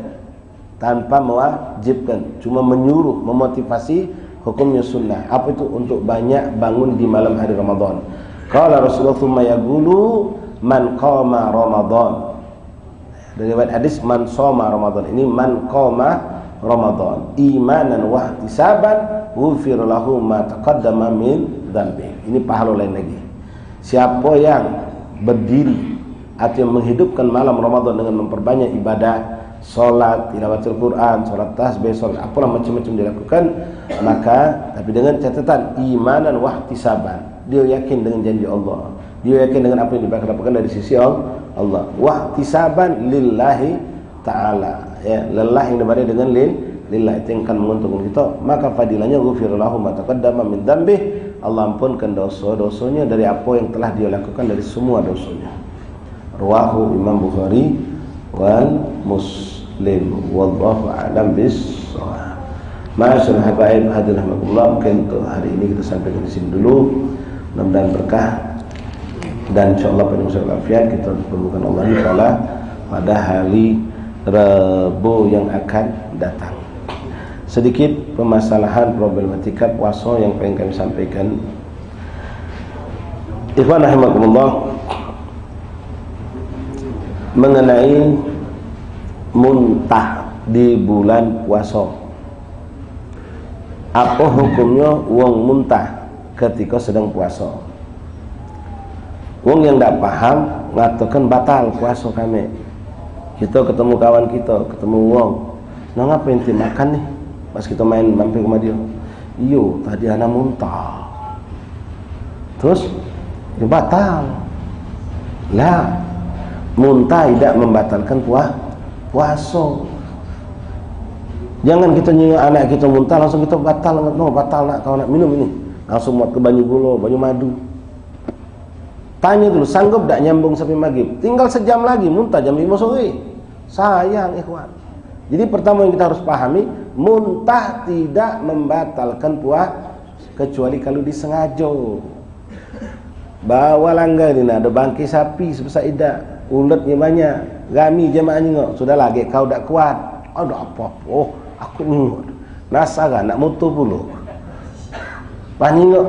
cuma menyuruh, memotivasi, hukumnya sunnah. Apa itu? Untuk banyak bangun di malam hari Ramadan. Qala Rasulullah thumma yaqulu man qama Ramadan. Dari riwayat hadis man shoma Ramadan, ini man qama Ramadan imanan wa ihtisaban ghufir lahu ma taqaddama min dzambi. Ini pahala lain lagi. Siapa yang berdiri atau menghidupkan malam Ramadan dengan memperbanyak ibadah, salat, tilawatul Quran, salat tasbih, salat apalah macam-macam dilakukan, maka tapi dengan catatan imanan wa ihtisaban, dia yakin dengan janji Allah, dia yakin dengan apa yang didapatkan dari sisi Allah. Wa ihtisaban lillahi ta'ala, ya, lelah yang diberi dengan lillah, itu yang akan menguntungkan kita, maka fadilahnya ghufir lahu ma taqaddama min dzambih, Allah ampunkan dosa-dosanya dari apa yang telah dia lakukan dari semua dosanya. Rawahu Imam Bukhari wal Muslim, wallahu a'lam bis-shawab. Ma'asyiral habaib hadirin rahimakumullah, mungkin untuk hari ini kita sampaikan di sini dulu. Mudah-mudahan berkah dan insyaallah penuh walafiat kita diperlukan Allah taala pada hari Rabu yang akan datang. Sedikit permasalahan problematika puasa yang pengen kami sampaikan. Ikhwan rahimakumullah, mengenai muntah di bulan puasa. Apa hukumnya wong muntah ketika sedang puasa? Wong yang tidak paham mengatakan batal puasa kami. Kita ketemu kawan kita, ketemu wong, nah ngapa ente makan nih? Pas kita main mampir ke rumah dia, iyo tadi anak muntah, terus dia batal. Lah, muntah tidak membatalkan puasa. Jangan kita nyingat anak kita muntah langsung kita batal. No, batal nak kau nak minum ini, langsung buat ke banyu gula, banyu madu. Tanya dulu, sanggup tak nyambung sampai maghrib? Tinggal sejam lagi, muntah jam 5 sore. Sayang ikhwan. Jadi pertama yang kita harus pahami, muntah tidak membatalkan puasa kecuali kalau disengaja. Bawa langgar ni ada bangkai sapi sebesar idak, uletnya banyak, rami jemaah nyengok. Sudah lagi kau tak kuat. Ada apa? Oh, aku nyengok. Nasara nak mutu pula. Pas nyengok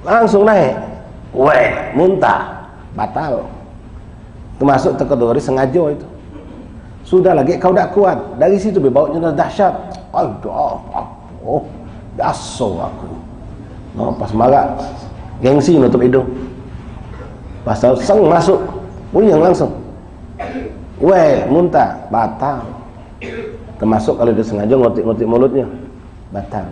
langsung naik. Weh, muntah, batal. Termasuk terkategori sengaja itu. Sudah lagi kau tak kuat. Dari situ berbaunya dahsyat. Aduh, oh, dasar aku. No, pas marah, gengsi nutup hidung. Pas seng masuk, uyang langsung. Weh, muntah, batal. Termasuk kalau dia sengaja ngotik-ngotik mulutnya, batal.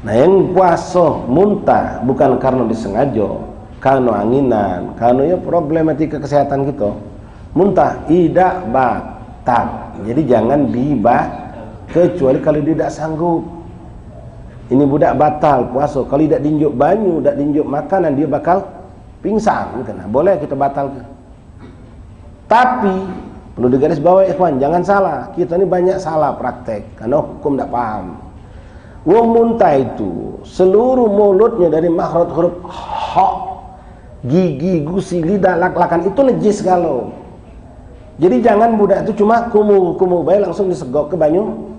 Nah, yang puasa muntah bukan karena disengaja, karena anginan, karena ya problematika kesehatan kita, muntah tidak batal. Jadi jangan kecuali kalau dia tidak sanggup. Ini budak batal puasa kalau tidak dinjuk banyu, tidak dinjuk makanan, dia bakal pingsan. Nah, boleh kita batalkan. Tapi perlu digaris bawahi ikhwan, jangan salah. Kita ini banyak salah praktek karena hukum tidak paham. Wong muntah itu seluruh mulutnya dari makhraj huruf ha, gigi, gusi, lidah, lak-lakan itu najis kalau. Jadi jangan budak itu cuma kumu bayi langsung disegok ke banyu.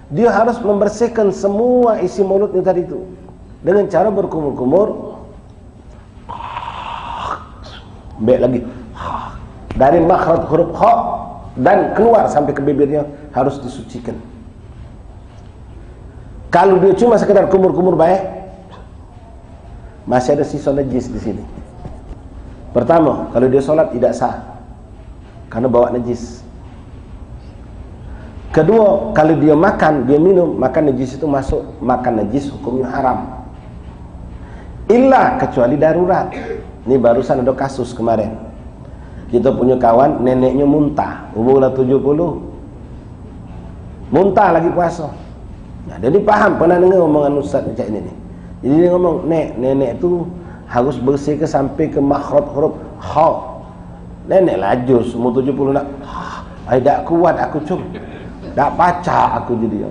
Dia harus membersihkan semua isi mulutnya tadi itu dengan cara berkumur-kumur. Baik lagi dari makhraj huruf ha dan keluar sampai ke bibirnya harus disucikan. Kalau dia cuma sekedar kumur-kumur baik, masih ada sisa najis di sini. Pertama, kalau dia sholat tidak sah karena bawa najis. Kedua, kalau dia makan, dia minum, makan najis itu masuk, makan najis hukumnya haram. Illa kecuali darurat. Ini barusan ada kasus kemarin. Kita punya kawan, neneknya muntah, umur 70. Muntah lagi puasa. Nah, jadi paham, pernah dengar omongan ustaz macam ini nih. Jadi dia ngomong, nenek itu harus bersih ke sampai ke makhraj huruf ha. Nenek lajus umur 70 nak. Ai tak kuat aku cum. Tak baca aku jadi.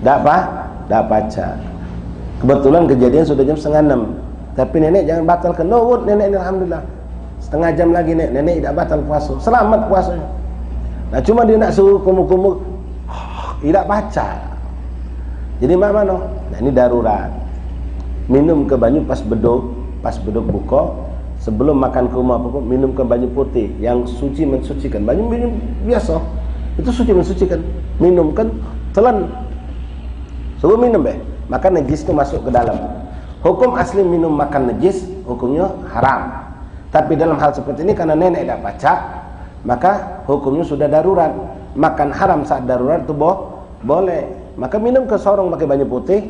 Tak baca. Kebetulan kejadian sudah jam 5:30. Tapi nenek jangan batalkan. No, nenek ini alhamdulillah. Setengah jam lagi nenek tidak batal puasa. Selamat puasanya. Nah, cuma dia nak suruh kumur-kumur tidak baca. Jadi mana? Nah, ini darurat. Minum ke banyu pas beduk buka, sebelum makan kurma apa-apa, minum ke banyu putih yang suci mensucikan. Banyu minum biasa itu suci mensucikan. Minum kan telan. Suruh minum maka najis itu masuk ke dalam. Hukum asli minum makan najis hukumnya haram. Tapi dalam hal seperti ini karena nenek tidak baca, maka hukumnya sudah darurat. Makan haram saat darurat itu boleh. Maka minum ke sorong pakai banyu putih.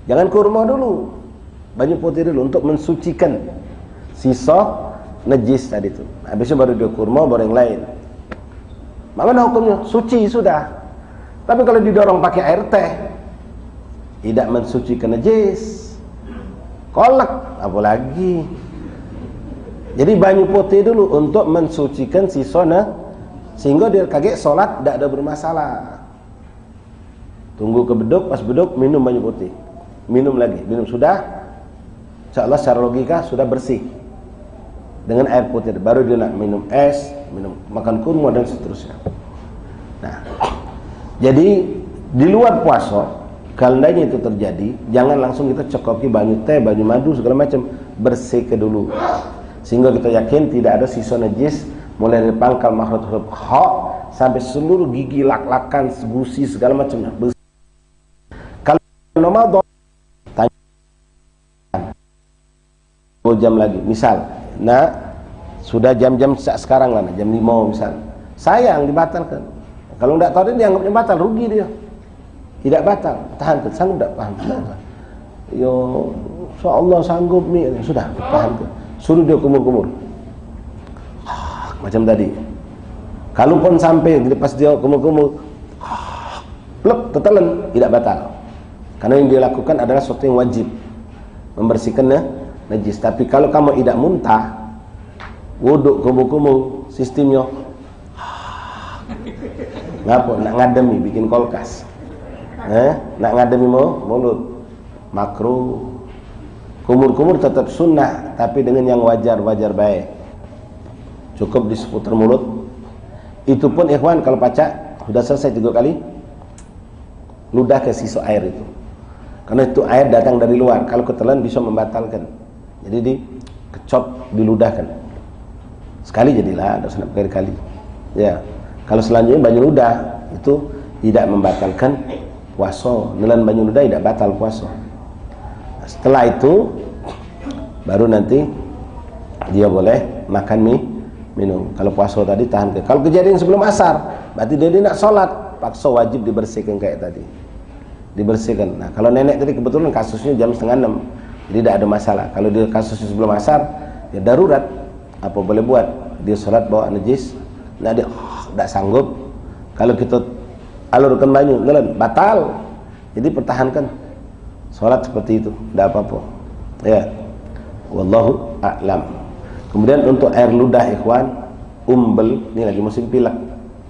Jangan kurma dulu. Banyu putih dulu untuk mensucikan sisa najis tadi itu. Habis itu baru dia kurma, baru yang lain. Mana hukumnya? Suci sudah. Tapi kalau didorong pakai air teh, tidak mensucikan najis. Kolak apalagi. Jadi banyu putih dulu untuk mensucikan sisa sehingga dia kaget solat tidak ada bermasalah. Tunggu ke beduk, pas beduk minum banyu putih. Minum lagi, minum sudah. Insyaallah secara logika sudah bersih. Dengan air putih baru dia nak minum es, minum makan kurma dan seterusnya. Nah, jadi di luar puasa kalau itu terjadi, jangan langsung kita cekoki banyu teh, banyu madu segala macam, bersihkan dulu. Sehingga kita yakin tidak ada sisa najis mulai dari pangkal makhraj huruf ha sampai seluruh gigi, lak-lakan, gusi segala macamnya. Kalau normal tanya 2 jam lagi, misal, nah sudah jam-jam sekarang lah, jam 5 misal, sayang dibatalkan. Kalau tidak tahu dia dianggapnya batal, rugi dia. Tidak batal, tahan, sanggup tak paham? Yo, insyaallah sanggup ni, sudah paham ke? Suruh dia kumur-kumur macam tadi. Kalaupun sampai pas dia kumur-kumur plep tetelan, tidak batal. Karena yang dia lakukan adalah sesuatu yang wajib, membersihkan najis. Tapi kalau kamu tidak muntah, wuduk kumur-kumur, sistemnya ngapa? Nak ngademi, bikin kolkas. Nak ngademi mulut, makruh. Kumur-kumur tetap sunnah, tapi dengan yang wajar baik. Cukup di seputar mulut. Itu pun ikhwan kalau pacak sudah selesai 3 kali, ludah ke sisa air itu. Karena itu air datang dari luar. Kalau ketelan bisa membatalkan. Jadi dikecop, diludahkan. Sekali jadilah, ada senap kali. Ya. Kalau selanjutnya banyu ludah itu tidak membatalkan puasa. Nelan banyu ludah tidak batal puasa. Setelah itu baru nanti dia boleh makan minum. Kalau puasa tadi tahan ke. Kalau kejadian sebelum asar, berarti dia nak sholat, paksa wajib dibersihkan kayak tadi. Dibersihkan. Nah, kalau nenek tadi kebetulan kasusnya jam 5:30, jadi tidak ada masalah. Kalau dia kasusnya sebelum asar, ya darurat. Apa boleh buat? Dia sholat bawa najis, nah dia tidak sanggup. Kalau kita alurkan banyu, batal. Jadi pertahankan sholat seperti itu, tidak apa-apa. Ya, wallahu a'lam. Kemudian untuk air ludah ikhwan, umbel, ini lagi musim pilek.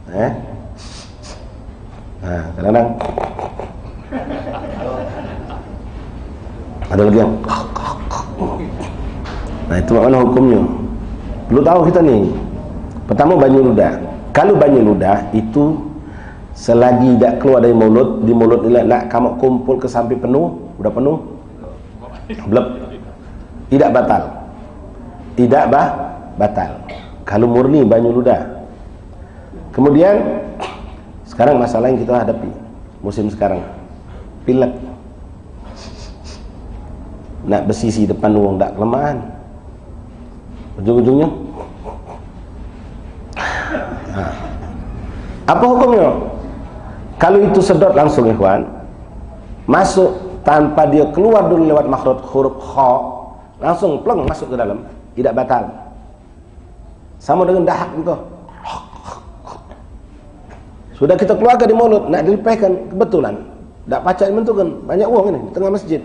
Nah, kadang-kadang ada lagi yang nah itu mana hukumnya? Perlu tahu kita nih. Pertama banyu ludah. Kalau banyu ludah itu selagi tidak keluar dari mulut, di mulut ini nak kamu kumpul ke sampai penuh, udah penuh, blep, tidak batal, tidak batal. Kalau murni banyu ludah. Kemudian sekarang masalah yang kita hadapi musim sekarang, pilek. Nak bersisi depan wong tak kelemahan. Ujung-ujungnya apa hukumnya? Kalau itu sedot langsung ikhwan, masuk tanpa dia keluar dulu lewat makhraj huruf kha, langsung pleng masuk ke dalam, tidak batal. Sama dengan dahak itu. Sudah kita keluarkan di mulut, nak dilepaskan, kebetulan tak pacak dibentukkan, banyak uang ini di tengah masjid.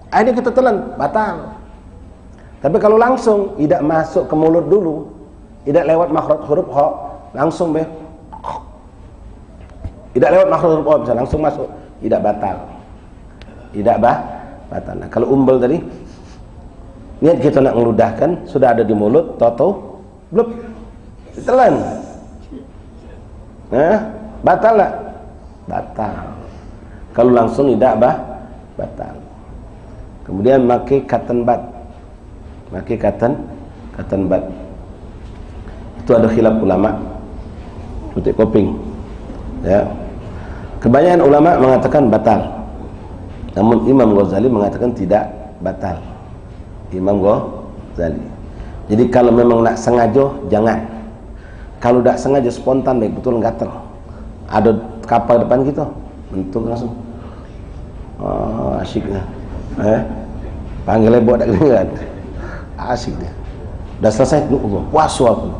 Akhirnya kita telan, batal. Tapi kalau langsung tidak masuk ke mulut dulu, tidak lewat makhraj huruf kha, langsung tidak lewat makhraj huruf kha, bisa langsung masuk, tidak batal. Tidak batal. Nah, kalau umbel tadi, niat kita nak ngeludahkan, sudah ada di mulut, toto, blub, ditelan. Batal tak? Batal. Kalau langsung tidak batal. Kemudian pakai cotton bud. Pakai cotton bud. Itu ada khilaf ulama. Putih koping. Ya. Kebanyakan ulama mengatakan batal. Namun Imam Ghazali mengatakan tidak batal. Imam Ghazali. Jadi kalau memang nak sengaja, jangan. Kalau tak sengaja spontan, baik betul gatal. Ada kapal depan kita, bentuk langsung. Oh, asyiknya. Panggilnya buat tak keringat. Asyik dia. Dah selesai, puas aku.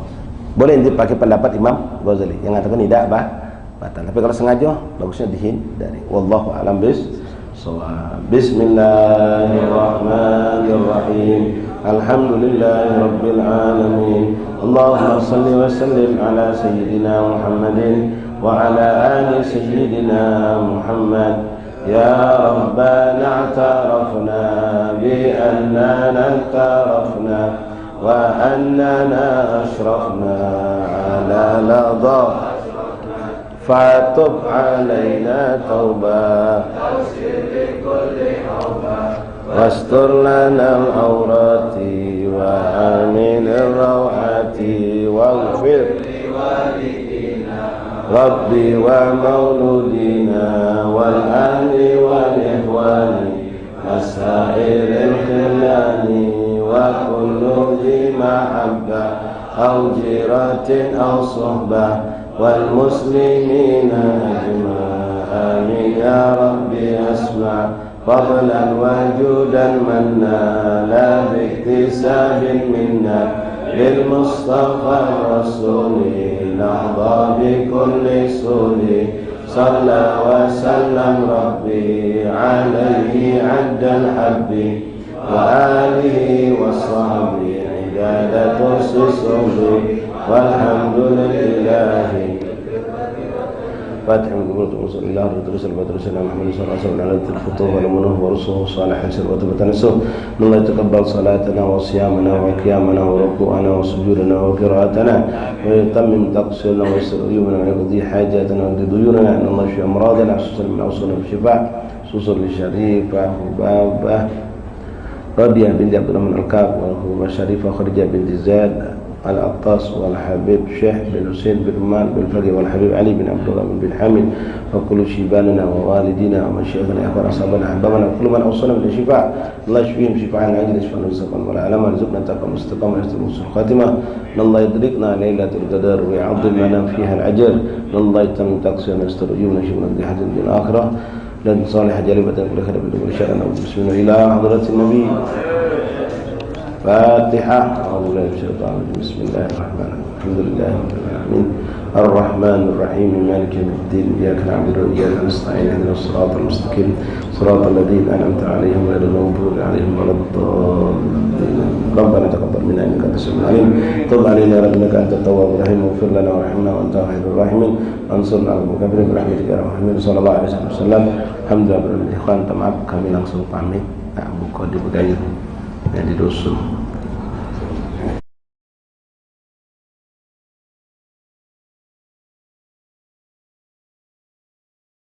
Boleh dipakai pendapat Imam Ghazali yang mengatakan tidak batal. Tapi kalau sengaja, bagusnya dihindari. Wallahu a'lam bissawab. Bismillahirrahmanirrahim. Alhamdulillahirabbil alamin. Allahumma shalli wa sallim ala sayyidina Muhammadin wa ala ali sayyidina Muhammad. Ya Rabbana i'tarafna bi annana i'tarafna wa annana ashrafna ala ladha fatub alaina tauba wastur lana al-awrati wa amin al-rawati waghfir Rabbi wa mauludina wal ahli wal ihwani masairil khilani wa kullu zi mahabba aw jiratin aw suhbah wal muslimina ajma'in ya Rabbi asma' fadlan wa judan manna la biktisabin minna bil mustafa rasuli nahda bi kulli suli salla wa sallam rabbi alaihi addal habbi wa alihi wa sahbihi idadatu sisuli walhamdulillahi فاتح من قبل رسول الله ورسول الله ورسول الله محمد صلى الله عليه وسلم على الفتوح والمنه ورسوله صالح سر وتبتنسه الله يتقبل صلاتنا وصيامنا وقيامنا وركوعنا وسجودنا وقراءتنا ويتمم تقصيرنا ويسر عيوبنا ويقضي حاجاتنا ويقضي ديوننا ان الله يشفي امراضنا خصوصا من اوصلنا بالشفاء خصوصا للشريفه وبابه ربيع بنت عبد الرحمن الكعب والشريفه خديجه بنت زياد العطاس والحبيب شيخ بن حسين بن رمان بن فقيه والحبيب علي بن عبد الله بن حامد وكل شيباننا ووالدينا ومشايخنا اخوان اصحابنا احبابنا وكل من اوصلنا بالشفاء الله يشفيهم شفاء عاجلا شفاء رزقا ولا علما رزقنا تقوى مستقيما يستر الخاتمه ان الله يدركنا ليله القدر ويعظم لنا فيها الاجر ان الله يتم تقصيرنا يستر عيوبنا شفنا بحاجه الاخره لن صالح جالبه كل خير بدون شر بسم الله الى حضره النبي فاتحة. أعوذ بالله من الشيطان الرجيم. بسم الله الرحمن الرحيم. الحمد لله رب العالمين الرحمن الرحيم مالك يوم الدين إياك نعبد وإياك نستعين اهدنا الصراط المستقيم صراط الذين أنعمت عليهم غير المغضوب عليهم ولا الضالين. ربنا تقبل منا إنك أنت السميع العليم تب علينا إنك أنت التواب الرحيم واغفر لنا وارحمنا وأنت خير الراحمين انصرنا على الكافرين برحمتك يا أرحم الراحمين صلى الله عليه وسلم. Alhamdulillah. Ikhwan, maaf kami langsung pamit. Buka di Begayuh yang di dusun.